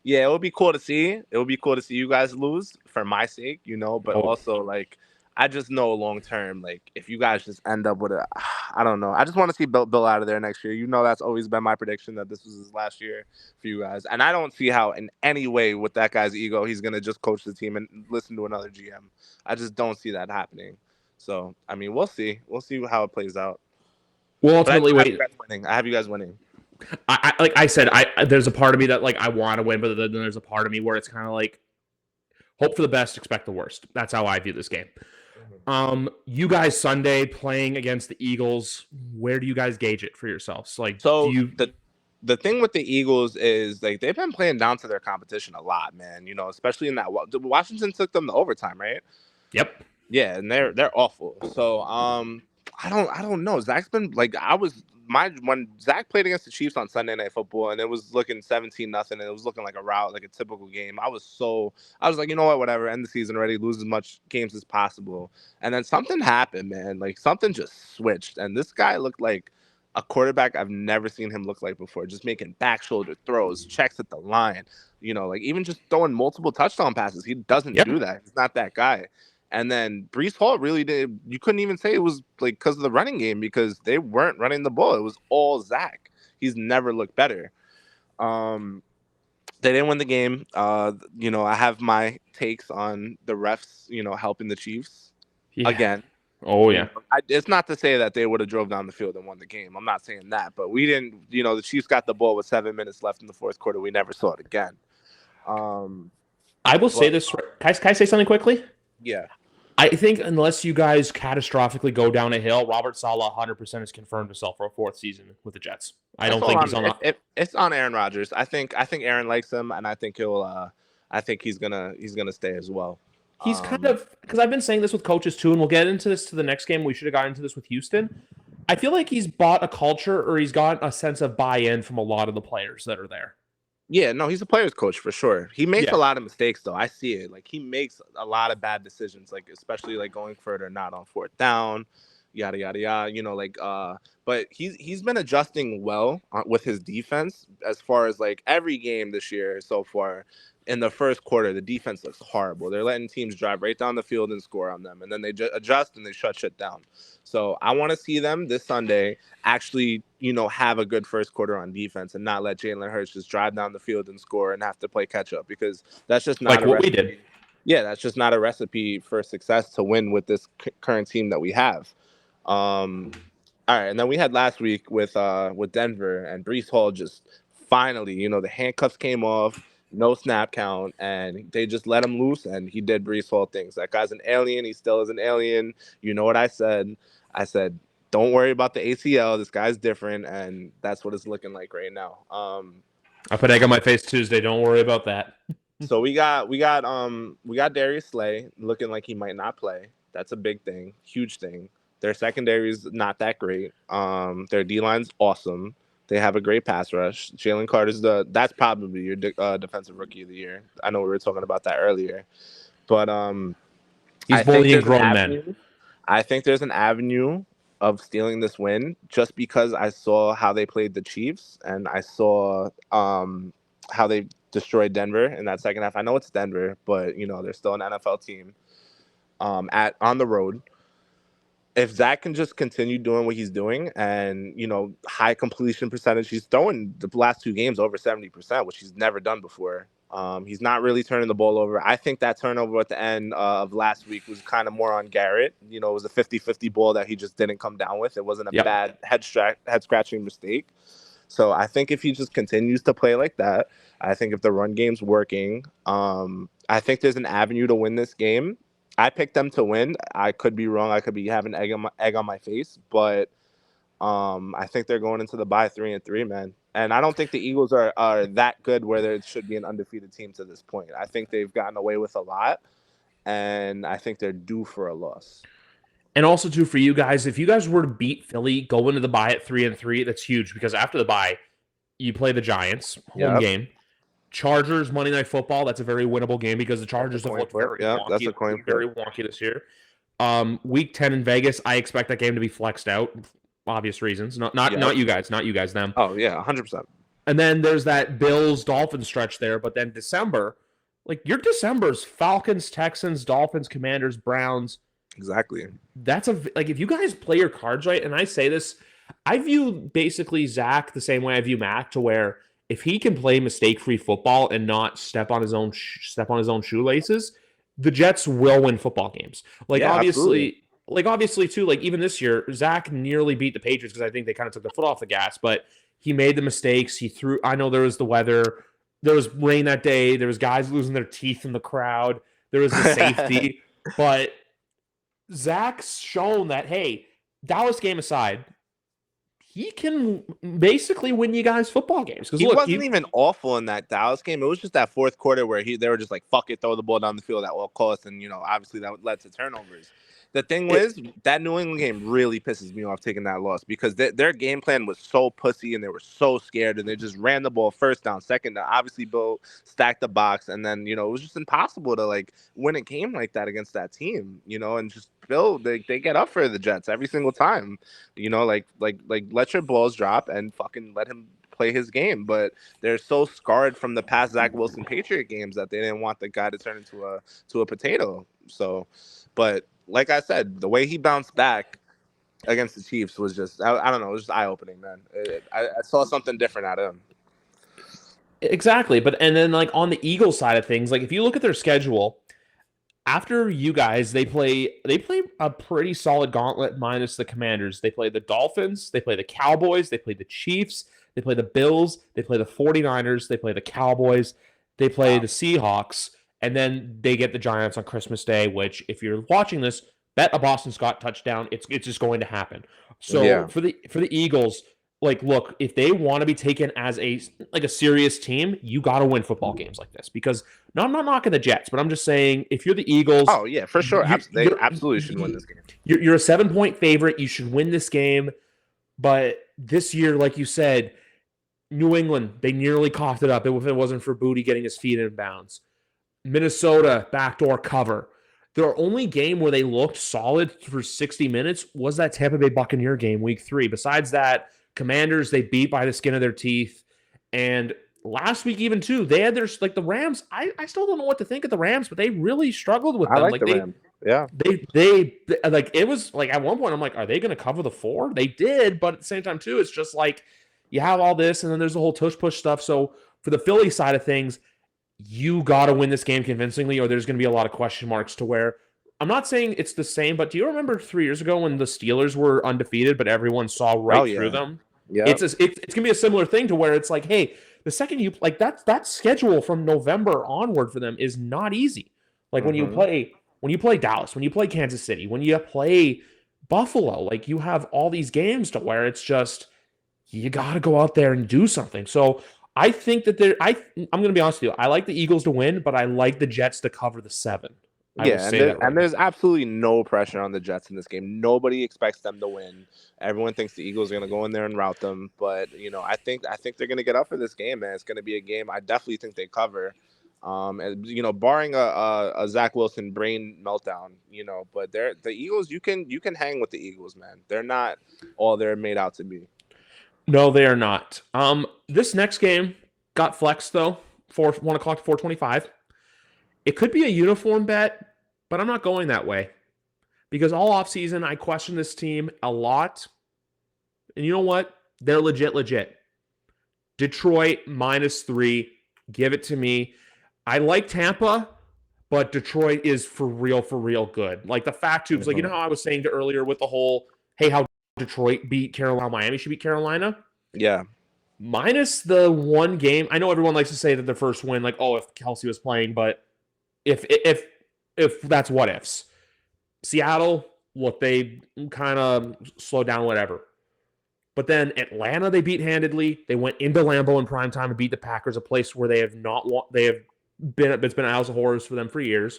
yeah, it would be cool to see. It would be cool to see you guys lose for my sake, but also like I just know long term, like if you guys just end up with I don't know. I just want to see Bill out of there next year. That's always been my prediction that this was his last year for you guys. And I don't see how in any way with that guy's ego, he's going to just coach the team and listen to another GM. I just don't see that happening. So, I mean, we'll see. We'll see how it plays out. Well, ultimately, I have you guys winning. Like I said, there's a part of me that like I want to win, but then there's a part of me where it's kind of like hope for the best, expect the worst. That's how I view this game. You guys Sunday playing against the Eagles. Where do you guys gauge it for yourselves? Like, so the thing with the Eagles is like they've been playing down to their competition a lot, man. Especially in that Washington took them to overtime, right? Yep. Yeah, and they're awful. So I don't know. Zach's been like when Zach played against the Chiefs on Sunday Night Football and it was looking 17-0 and it was looking like a rout, like a typical game. I was like, you know what, whatever, end the season already, lose as much games as possible. And then something happened, man. Like something just switched, and this guy looked like a quarterback I've never seen him look like before. Just making back shoulder throws, checks at the line, like even just throwing multiple touchdown passes. He doesn't do that. He's not that guy. And then Breece Hall really did. You couldn't even say it was like because of the running game because they weren't running the ball. It was all Zach. He's never looked better. They didn't win the game. I have my takes on the refs, helping the Chiefs again. Oh yeah. It's not to say that they would have drove down the field and won the game. I'm not saying that, but we didn't. The Chiefs got the ball with 7 minutes left in the fourth quarter. We never saw it again. I will say But this. Can I say something quickly? yeah, I think unless you guys catastrophically go down a hill, Robert Saleh 100% is confirmed himself for a fourth season with the Jets. I that's don't all think on. he's on. It's on Aaron Rodgers. I think Aaron likes him, and I think he'll. I think he's gonna stay as well. He's kind of, because I've been saying this with coaches too, and we'll get into this to the next game. We should have gotten into this with Houston. I feel like he's bought a culture, or he's got a sense of buy-in from a lot of the players that are there. Yeah, no, he's a player's coach for sure. He makes Yeah. a lot of mistakes though. I see it. Like he makes a lot of bad decisions, like especially like going further not on fourth down, yada yada yada. But he's been adjusting well with his defense as far as like every game this year so far. In the first quarter, the defense looks horrible. They're letting teams drive right down the field and score on them, and then they adjust and they shut shit down. So I want to see them this Sunday actually, have a good first quarter on defense and not let Jalen Hurts just drive down the field and score and have to play catch up, because that's just not like what we did. Yeah, that's just not a recipe for success to win with this current team that we have. All right, and then we had last week with Denver, and Breece Hall just finally, the handcuffs came off, no snap count, and they just let him loose, and he did Breece Hall things. That guy's an alien. He still is an alien. You know what I said? I said, don't worry about the ACL. This guy's different, and that's what it's looking like right now. I put egg on my face Tuesday. Don't worry about that. So we got Darius Slay looking like he might not play. That's a big thing, huge thing. Their secondary is not that great. Their D line's awesome. They have a great pass rush. Jalen Carter's that's probably your defensive rookie of the year. I know we were talking about that earlier, but he's bullying grown men. I think there's an avenue of stealing this win just because I saw how they played the Chiefs and I saw how they destroyed Denver in that second half. I know it's Denver, but they're still an NFL team on the road. If Zach can just continue doing what he's doing and, high completion percentage, he's throwing the last two games over 70%, which he's never done before. He's not really turning the ball over. I think that turnover at the end of last week was kind of more on Garrett. It was a 50-50 ball that he just didn't come down with. It wasn't a bad head-scratching mistake. So I think if he just continues to play like that, I think if the run game's working, I think there's an avenue to win this game. I picked them to win. I could be wrong. I could be having egg on my face, but I think they're going into the bye 3-3, man. And I don't think the Eagles are that good where there should be an undefeated team to this point. I think they've gotten away with a lot, and I think they're due for a loss. And also, too, for you guys, if you guys were to beat Philly, go into the bye at 3-3, that's huge because after the bye, you play the Giants, home game. Chargers, Monday Night Football, that's a very winnable game because the Chargers have looked very wonky this year. Week 10 in Vegas, I expect that game to be flexed out, obvious reasons. Not you guys, them. Oh, yeah, 100%. And then there's that Bills-Dolphins stretch there, but then December, like your December's Falcons, Texans, Dolphins, Commanders, Browns. Exactly. That's if you guys play your cards right, and I say this, I view basically Zach the same way I view Matt, to where if he can play mistake-free football and not step on his own shoelaces, the Jets will win football games. Obviously too, even this year, Zach nearly beat the Patriots because I think they kind of took the foot off the gas, but he made the mistakes. He threw. I know there was the weather, there was rain that day, there was guys losing their teeth in the crowd, there was the safety, but Zach's shown that, hey, Dallas game aside, he can basically win you guys football games. He wasn't even awful in that Dallas game. It was just that fourth quarter where they were just like, fuck it, throw the ball down the field at all costs. And, obviously that led to turnovers. The thing was, that New England game really pisses me off taking that loss because their game plan was so pussy and they were so scared and they just ran the ball first down, second down. Obviously, Bill stacked the box and then, it was just impossible to win a game like that against that team, and just Bill, they get up for the Jets every single time, let your balls drop and fucking let him play his game. But they're so scarred from the past Zach Wilson Patriot games that they didn't want the guy to turn into a potato. So, but like I said, the way he bounced back against the Chiefs was just, I don't know, it was just eye-opening, man. I saw something different out of him. Exactly. And then on the Eagles side of things, if you look at their schedule, after you guys, they play a pretty solid gauntlet minus the Commanders. They play the Dolphins, they play the Cowboys, they play the Chiefs, they play the Bills, they play the 49ers, they play the Cowboys, they play Wow. the Seahawks, and then they get the Giants on Christmas Day, which if you're watching this, bet a Boston Scott touchdown. It's just going to happen. So Yeah. for the Eagles, like look, if they want to be taken as a serious team, you got to win football games like this because no, I'm not knocking the Jets, but I'm just saying if you're the Eagles, Oh yeah, for sure. They absolutely should win this game. you're a 7-point favorite. You should win this game. But this year, like you said, New England, they nearly coughed it up if it wasn't for Booty getting his feet in bounds. Minnesota, backdoor cover. Their only game where they looked solid for 60 minutes was that Tampa Bay Buccaneer game, week 3. Besides that, Commanders, they beat by the skin of their teeth. And last week, even too, they had their like the Rams. I still don't know what to think of the Rams, but they really struggled with I them. like Like the Rams. Yeah. they like it was like at one point I'm like, are they going to cover the 4? They did, but at the same time too, it's just like you have all this, and then there's the whole tush push stuff. So for the Philly side of things, you got to win this game convincingly, or there's going to be a lot of question marks to where. I'm not saying it's the same, but do you remember 3 years ago when the Steelers were undefeated, but everyone saw right through them? Yeah. It's gonna be a similar thing to where it's like, hey, the second you like that schedule from November onward for them is not easy. Like when you play Dallas, when you play Kansas City, when you play Buffalo, like you have all these games to where it's just you got to go out there and do something. So I think that I'm going to be honest with you. I like the Eagles to win, but I like the Jets to cover the 7. Yeah, and there's absolutely no pressure on the Jets in this game. Nobody expects them to win. Everyone thinks the Eagles are going to go in there and rout them, but I think they're going to get up for this game, man. It's going to be a game I definitely think they cover. And barring a Zach Wilson brain meltdown, but the Eagles. You can hang with the Eagles, man. They're not all they're made out to be. No, they are not. This next game got flexed though, 1 o'clock to 4:25. It could be a uniform bet, but I'm not going that way because all offseason I question this team a lot. And you know what? They're legit. Detroit -3. Give it to me. I like Tampa, but Detroit is for real good. Like the fact tubes, like you know how I was saying earlier with the whole, hey, how Detroit beat Carolina, Miami should beat Carolina? Yeah. Minus the one game. I know everyone likes to say that the first win, like, oh, if Kelsey was playing, but if that's what ifs. Seattle, look, they kind of slowed down, whatever. But then Atlanta, they beat handedly. They went into Lambeau in primetime and beat the Packers, a place where it's been a house of horrors for them for years.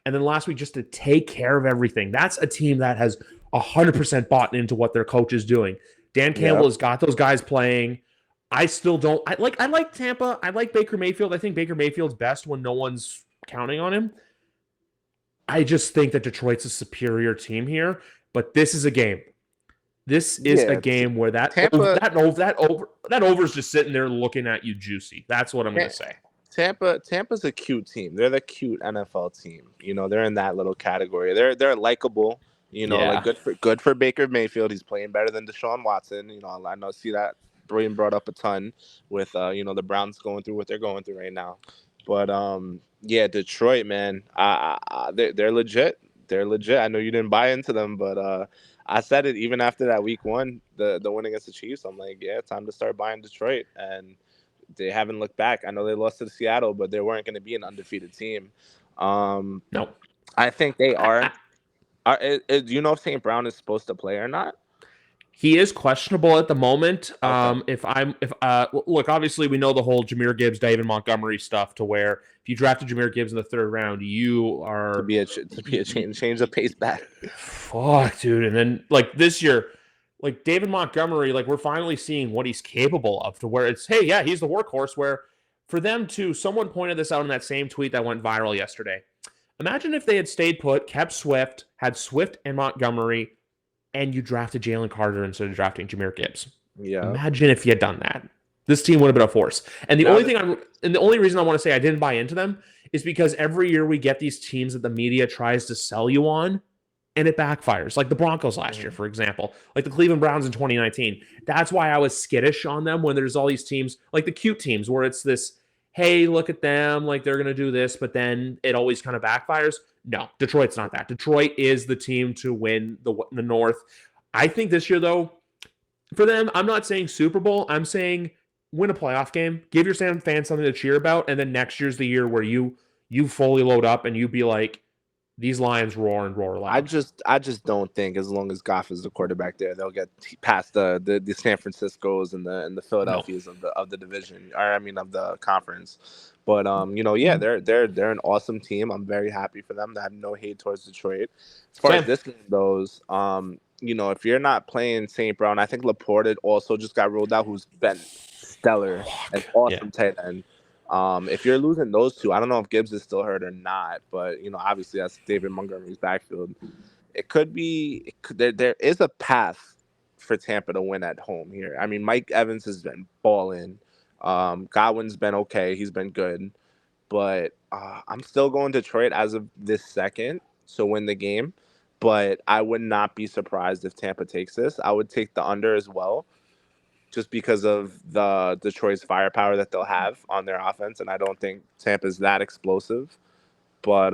And then last week, just to take care of everything. That's a team that has 100% bought into what their coach is doing. Dan Campbell has got those guys playing. I still don't. I like Tampa. I like Baker Mayfield. I think Baker Mayfield's best when no one's counting on him. I just think that Detroit's a superior team here, but this is a game. This is a game where that over's just sitting there looking at you juicy. That's what I'm going to say. Tampa's a cute team. They're the cute NFL team. They're in that little category. They're likable. Like good for Baker Mayfield. He's playing better than Deshaun Watson. I know see that being brought up a ton with the Browns going through what they're going through right now. But Detroit, man, they're legit. They're legit. I know you didn't buy into them, but I said it even after that week 1, the win against the Chiefs. I'm like, yeah, time to start buying Detroit, and they haven't looked back. I know they lost to Seattle, but they weren't going to be an undefeated team. No, I think they are. Do you know if St. Brown is supposed to play or not? He is questionable at the moment. Okay. Look, obviously we know the whole Jahmyr Gibbs, David Montgomery stuff to where if you drafted Jahmyr Gibbs in the 3rd round, you are to be a change the pace back. Fuck, dude. And then like this year, like David Montgomery, like we're finally seeing what he's capable of to where it's, hey, yeah, he's the workhorse. Where for them to, someone pointed this out in that same tweet that went viral yesterday. Imagine if they had stayed put, kept Swift, had Swift and Montgomery, and you drafted Jalen Carter instead of drafting Jahmyr Gibbs. Yeah. Imagine if you had done that. This team would have been a force. And the only reason I want to say I didn't buy into them is because every year we get these teams that the media tries to sell you on, and it backfires. Like the Broncos last year, for example. Like the Cleveland Browns in 2019. That's why I was skittish on them when there's all these teams, like the cute teams, where it's this, hey, look at them, like they're going to do this, but then it always kind of backfires. No, Detroit's not that. Detroit is the team to win the North. I think this year, though, for them, I'm not saying Super Bowl. I'm saying win a playoff game, give your fans something to cheer about, and then next year's the year where you fully load up and you be like, these Lions roar and roar I loud. just don't think as long as Goff is the quarterback there, they'll get past the San Franciscos and the No. Philadelphias of the division, or I mean of the conference. But yeah, they're an awesome team. I'm very happy for them. I have no hate towards Detroit. As far as Same. this game goes, if you're not playing St. Brown, I think Laporte also just got ruled out, who's been stellar and Yeah. awesome tight end. If you're losing those two, I don't know if Gibbs is still hurt or not, but obviously that's David Montgomery's backfield. It could be there is a path for Tampa to win at home here. I mean, Mike Evans has been balling. Godwin's been okay. He's been good, but I'm still going Detroit as of this second to win the game. But I would not be surprised if Tampa takes this. I would take the under as well, just because of the Detroit's firepower that they'll have on their offense, and I don't think Tampa's that explosive. But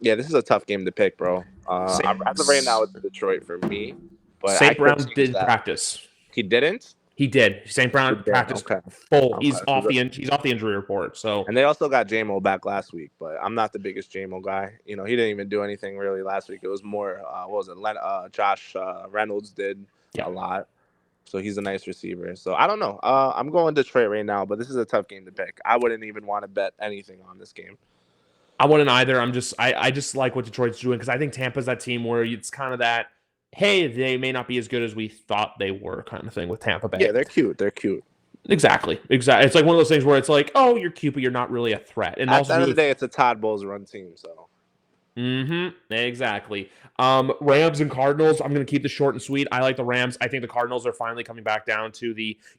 yeah, this is a tough game to pick, bro. As of right now, it's Detroit for me, but I St. could Brown change did that. practice. He didn't. He did. St. He Brown did. practiced Okay. full. Okay. He's off the injury report. So And they also got JMO back last week, but I'm not the biggest JMO guy. He didn't even do anything really last week. It was more, what was it? Josh Reynolds did yeah, a lot. So he's a nice receiver. So I don't know. I'm going Detroit right now, but this is a tough game to pick. I wouldn't even want to bet anything on this game. I wouldn't either. I just like what Detroit's doing because I think Tampa's that team where it's kind of that, hey, they may not be as good as we thought they were kind of thing with Tampa Bay. Yeah, they're cute. They're cute. Exactly. It's like one of those things where it's like, oh, you're cute, but you're not really a threat. And At also the end of the day, it's a Todd Bowles run team. So exactly. Rams and Cardinals. I'm going to keep this short and sweet. I like the Rams. I think the Cardinals are finally coming back down to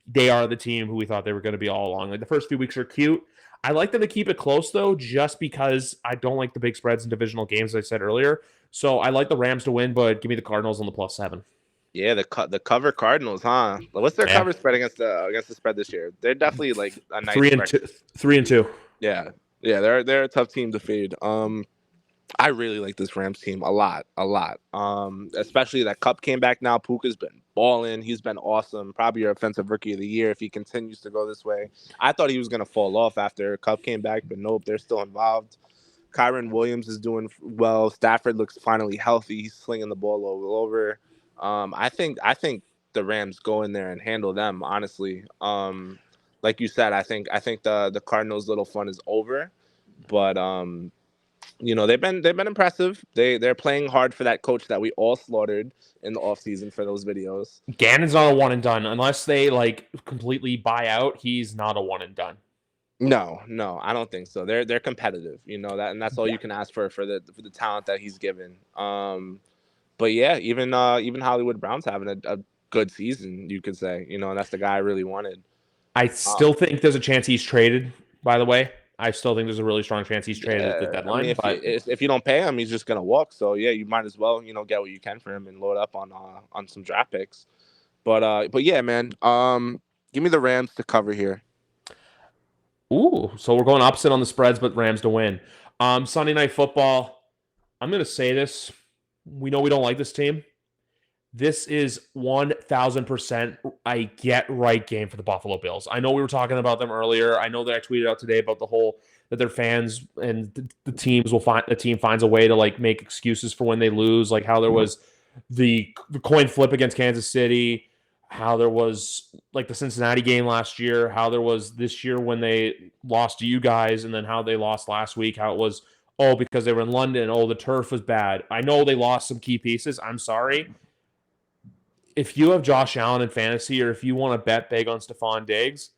they are the team who we thought they were going to be all along. Like the first few weeks are cute. I like them to keep it close though, just because I don't like the big spreads in divisional games, as I said earlier. So I like the Rams to win, but give me the Cardinals on the +7. yeah, the cover Cardinals, huh? What's their cover spread against the spread this year? They're definitely like a nice 3-2. 3-2. Yeah, they're a tough team to fade. I really like this Rams team a lot. Especially that Cup came back now. Puka's been balling. He's been awesome. Probably your offensive rookie of the year if he continues to go this way. I thought he was going to fall off after Cup came back, but nope, they're still involved. Kyron Williams is doing well. Stafford looks finally healthy. He's slinging the ball all over. I think the Rams go in there and handle them, honestly. Like you said, I think the Cardinals' little fun is over, but they've been impressive. They're playing hard for that coach that we all slaughtered in the offseason for those videos. Gannon's not a one and done unless they like completely buy out. He's not a one and done. No, I don't think so. They're competitive, that, and that's all you can ask for the talent that he's given. But yeah, even Hollywood Brown's having a good season, you could say. And that's the guy I really wanted. I still think there's a chance he's traded. By the way, I still think there's a really strong chance he's traded at the deadline. I mean, if you don't pay him, he's just gonna walk. So yeah, you might as well get what you can for him and load up on some draft picks. But yeah, man. Give me the Rams to cover here. Ooh, so we're going opposite on the spreads, but Rams to win. Sunday Night Football. I'm gonna say this. We know we don't like this team. This is 1,000% a get right game for the Buffalo Bills. I know we were talking about them earlier. I know that I tweeted out today about the whole that their fans and the team finds a way to like make excuses for when they lose, like how there was the coin flip against Kansas City, how there was like the Cincinnati game last year, how there was this year when they lost to you guys, and then how they lost last week, how it was because they were in London, the turf was bad. I know they lost some key pieces. I'm sorry. If you have Josh Allen in fantasy, or if you want to bet big on Stephon Diggs,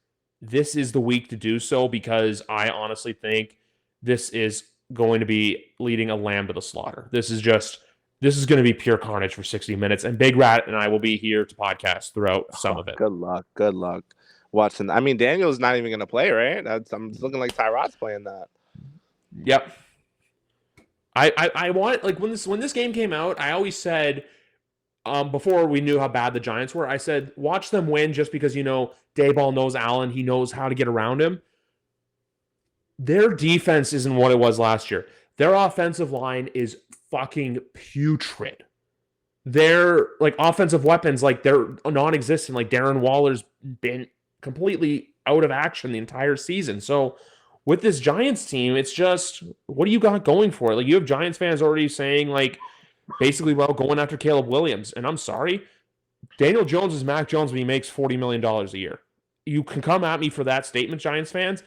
this is the week to do so, because I honestly think this is going to be leading a lamb to the slaughter. This is going to be pure carnage for 60 minutes, and Big Rat and I will be here to podcast throughout some of it. Good luck watching. I mean, Daniel's not even going to play, right? I'm looking like Tyrod's playing that. Yep. I want, like, when this game came out, I always said, before we knew how bad the Giants were, I said, watch them win just because, Dayball knows Allen. He knows how to get around him. Their defense isn't what it was last year. Their offensive line is fucking putrid. Their like offensive weapons, like they're non-existent. Like Darren Waller's been completely out of action the entire season. So with this Giants team, it's just what do you got going for it? Like you have Giants fans already saying like basically well going after Caleb Williams, and I'm sorry, Daniel Jones is Mac Jones when he makes $40 million a year. You can come at me for that statement, Giants fans.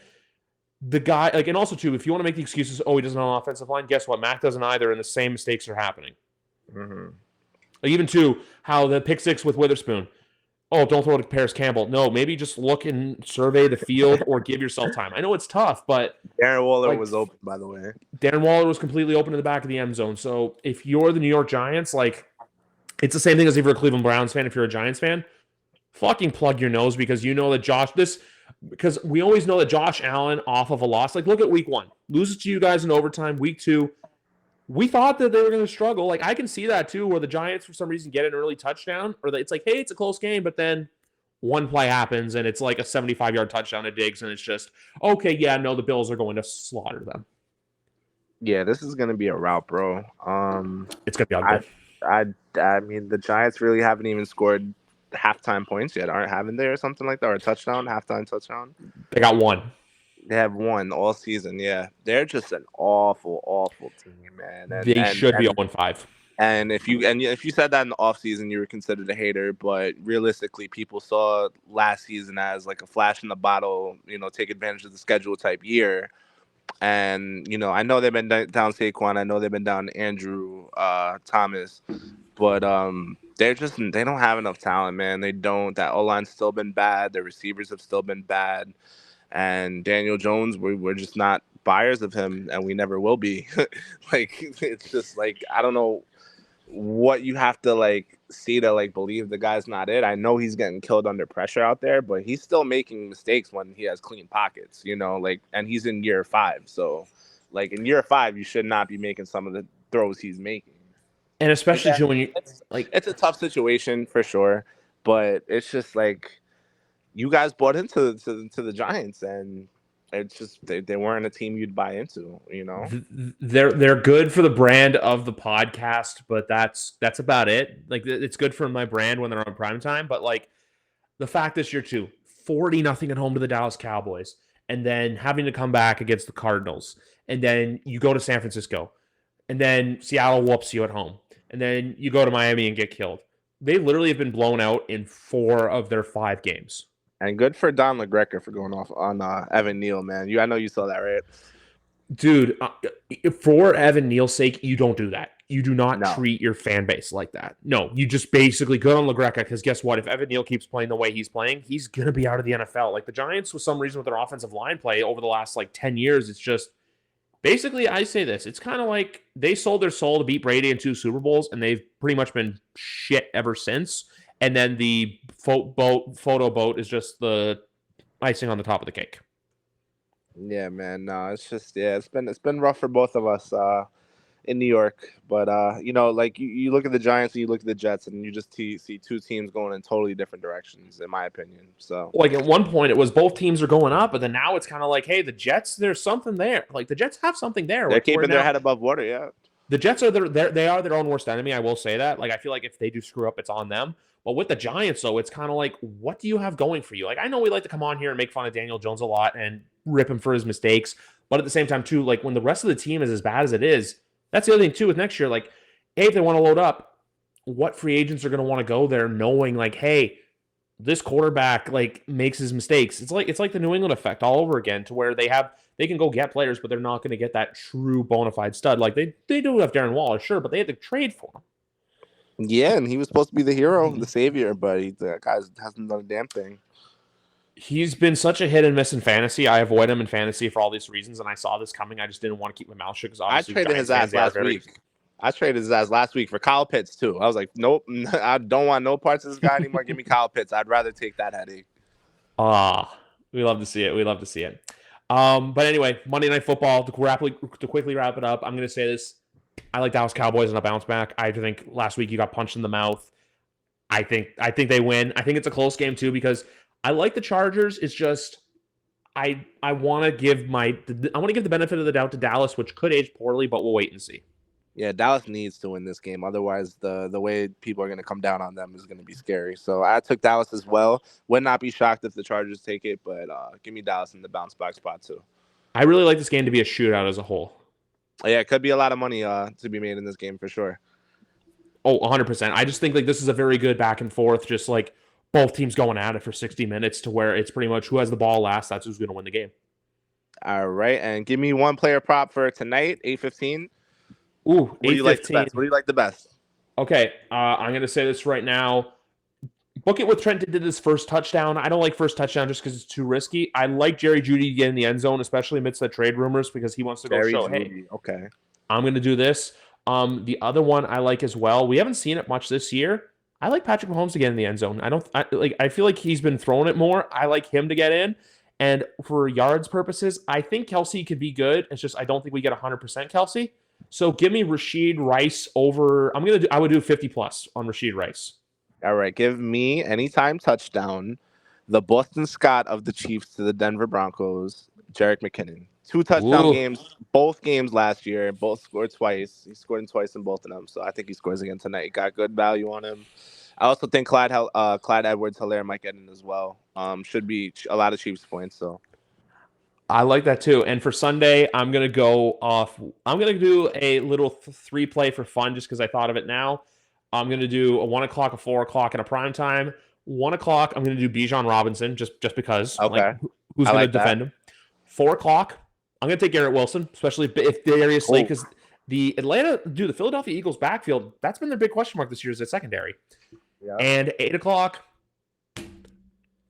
The guy, like, and also too, if you want to make the excuses, oh, he doesn't have an offensive line. Guess what? Mac doesn't either, and the same mistakes are happening. Mm-hmm. Like even too, how the pick six with Witherspoon. Oh, don't throw it to Paris Campbell. No, maybe just look and survey the field or give yourself time. I know it's tough, but Darren Waller like, was open, by the way. Darren Waller was completely open in the back of the end zone. So if you're the New York Giants, like it's the same thing as if you're a Cleveland Browns fan. If you're a Giants fan, fucking plug your nose because you know that because we always know that Josh Allen off of a loss. Like look at week 1, loses to you guys in overtime. Week 2, we thought that they were going to struggle. Like I can see that too, where the Giants for some reason get an early touchdown, or it's like, hey, it's a close game, but then one play happens and it's like a 75-yard touchdown to Diggs, and it's just okay. Yeah, no, the Bills are going to slaughter them. Yeah, this is going to be a rout, bro. It's going to be ugly. I mean, the Giants really haven't even scored halftime points yet, haven't they, or something like that, or a halftime touchdown? They got one. They have one all season. Yeah, they're just an awful team, man. They should be 0-5. And if you said that in the offseason, you were considered a hater. But realistically, people saw last season as like a flash in the bottle, take advantage of the schedule type year. And I know they've been down Saquon. I know they've been down Andrew Thomas, but they don't have enough talent, man. They don't. That O-line's still been bad. Their receivers have still been bad. And Daniel Jones, we're just not buyers of him, and we never will be. Like it's just like I don't know what you have to like see to like believe the guy's not it. I know he's getting killed under pressure out there, but he's still making mistakes when he has clean pockets, and he's in year 5. So like in year 5, you should not be making some of the throws he's making. And especially when it's a tough situation for sure, but it's just like you guys bought into the Giants, and it's just they weren't a team you'd buy into, They're good for the brand of the podcast, but that's about it. Like it's good for my brand when they're on primetime, but like the fact this year too, 40-0 at home to the Dallas Cowboys, and then having to come back against the Cardinals, and then you go to San Francisco, and then Seattle whoops you at home, and then you go to Miami and get killed. They literally have been blown out in 4 of their 5 games. And good for Don LaGreca for going off on Evan Neal, man. I know you saw that, right? Dude, for Evan Neal's sake, you don't do that. You do not treat your fan base like that. No, you just basically go on LaGreca because guess what? If Evan Neal keeps playing the way he's playing, he's going to be out of the NFL. Like the Giants, for some reason, with their offensive line play over the last like 10 years, it's just basically, I say this. It's kind of like they sold their soul to beat Brady in 2 Super Bowls, and they've pretty much been shit ever since. And then the photo boat is just the icing on the top of the cake. Yeah, man. No, it's just it's been rough for both of us in New York. But like you look at the Giants and you look at the Jets, and you just see 2 teams going in totally different directions, in my opinion. So like at one point it was both teams are going up, but then now it's kind of like, hey, the Jets, there's something there. Like the Jets have something there. They're keeping their head above water. Yeah. The Jets are they are their own worst enemy. I will say that. Like I feel like if they do screw up, it's on them. But with the Giants, though, it's kind of like, what do you have going for you? Like, I know we like to come on here and make fun of Daniel Jones a lot and rip him for his mistakes. But at the same time, too, like when the rest of the team is as bad as it is, that's the other thing, too, with next year. Like, hey, if they want to load up, what free agents are going to want to go there knowing, like, hey, this quarterback, like, makes his mistakes. It's like the New England effect all over again to where they can go get players, but they're not going to get that true bona fide stud. Like, they do have Darren Waller, sure, but they had to trade for him. Yeah, and he was supposed to be the hero, the savior, but the guy hasn't done a damn thing. He's been such a hit and miss in fantasy. I avoid him in fantasy for all these reasons, and I saw this coming. I just didn't want to keep my mouth shut because obviously I traded his ass last week for Kyle Pitts too. I was like, nope, I don't want no parts of this guy anymore. Give me Kyle Pitts. I'd rather take that headache. We love to see it. But anyway, Monday Night Football. To quickly wrap it up, I'm going to say this. I like Dallas Cowboys in a bounce back. I think last week you got punched in the mouth. I think they win. I think it's a close game too because I like the Chargers. It's just I want to give the benefit of the doubt to Dallas, which could age poorly, but we'll wait and see. Yeah, Dallas needs to win this game. Otherwise, the way people are going to come down on them is going to be scary. So I took Dallas as well. Would not be shocked if the Chargers take it, but give me Dallas in the bounce back spot too. I really like this game to be a shootout as a whole. Yeah, it could be a lot of money to be made in this game for sure. Oh, 100%. I just think like this is a very good back and forth, just like both teams going at it for 60 minutes to where it's pretty much who has the ball last, that's who's going to win the game. All right, and give me one player prop for tonight, 8:15. Ooh, what do you like the best? What do you like the best? Okay, I'm going to say this right now. Book it with Trent did his first touchdown. I don't like first touchdown just because it's too risky. I like Jerry Jeudy to get in the end zone, especially amidst the trade rumors, because he wants to go show, hey, okay, I'm going to do this. The other one I like as well, we haven't seen it much this year. I like Patrick Mahomes to get in the end zone. I feel like he's been throwing it more. I like him to get in. And for yards purposes, I think Kelsey could be good. It's just I don't think we get 100% Kelsey. So give me Rashid Rice over. I would do 50 plus on Rashid Rice. All right, give me anytime touchdown, the Boston Scott of the Chiefs to the Denver Broncos, Jerick McKinnon. 2 touchdown games, both games last year, both scored twice. He scored twice in both of them, so I think he scores again tonight. He got good value on him. I also think Clyde Edwards-Helaire might get in as well. Should be a lot of Chiefs points. So I like that too. And for Sunday, I'm gonna go off. I'm gonna do a little 3-play for fun, just because I thought of it now. I'm gonna do a 1 o'clock, a 4 o'clock, and a prime time. 1 o'clock, I'm gonna do Bijan Robinson, just because. Okay, like, who's gonna defend him? 4 o'clock, I'm gonna take Garrett Wilson, especially if Darius Slay, because the Philadelphia Eagles backfield, that's been their big question mark this year, is the secondary. Yeah. And 8 o'clock,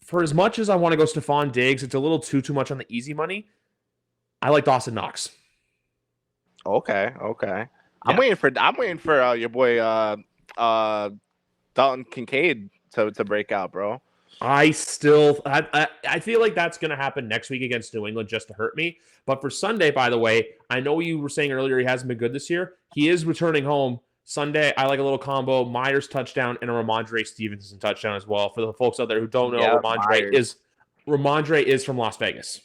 for as much as I want to go Stephon Diggs, it's a little too much on the easy money. I like Dawson Knox. Okay. Yeah. I'm waiting for your boy Dalton Kincaid to break out, bro. I feel like that's going to happen next week against New England just to hurt me. But for Sunday, by the way, I know you were saying earlier he hasn't been good this year. He is returning home. Sunday, I like a little combo, Myers touchdown and a Ramondre Stevenson touchdown as well. For the folks out there who don't know, Ramondre is from Las Vegas.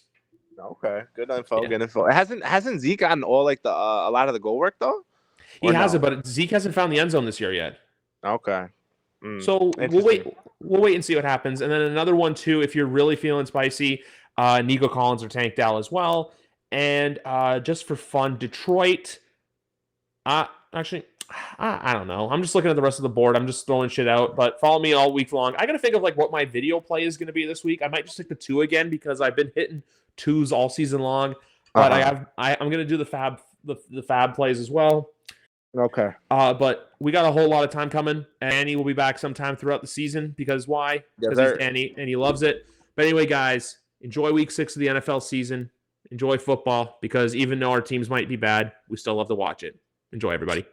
Okay, good info. Yeah. Good info. Hasn't Zeke gotten all like a lot of the goal work though? He hasn't, but Zeke hasn't found the end zone this year yet. Okay. So we'll wait and see what happens. And then another one too, if you're really feeling spicy, Nico Collins or Tank Dell as well. And just for fun, Detroit. Actually, I don't know. I'm just looking at the rest of the board. I'm just throwing shit out. But follow me all week long. I got to think of like what my video play is going to be this week. I might just stick to 2 again because I've been hitting 2s all season long. But I'm going to do the fab plays as well. Okay. But we got a whole lot of time coming. Annie will be back sometime throughout the season because why? Because he's Annie and he loves it. But anyway, guys, enjoy week 6 of the NFL season. Enjoy football because even though our teams might be bad, we still love to watch it. Enjoy, everybody.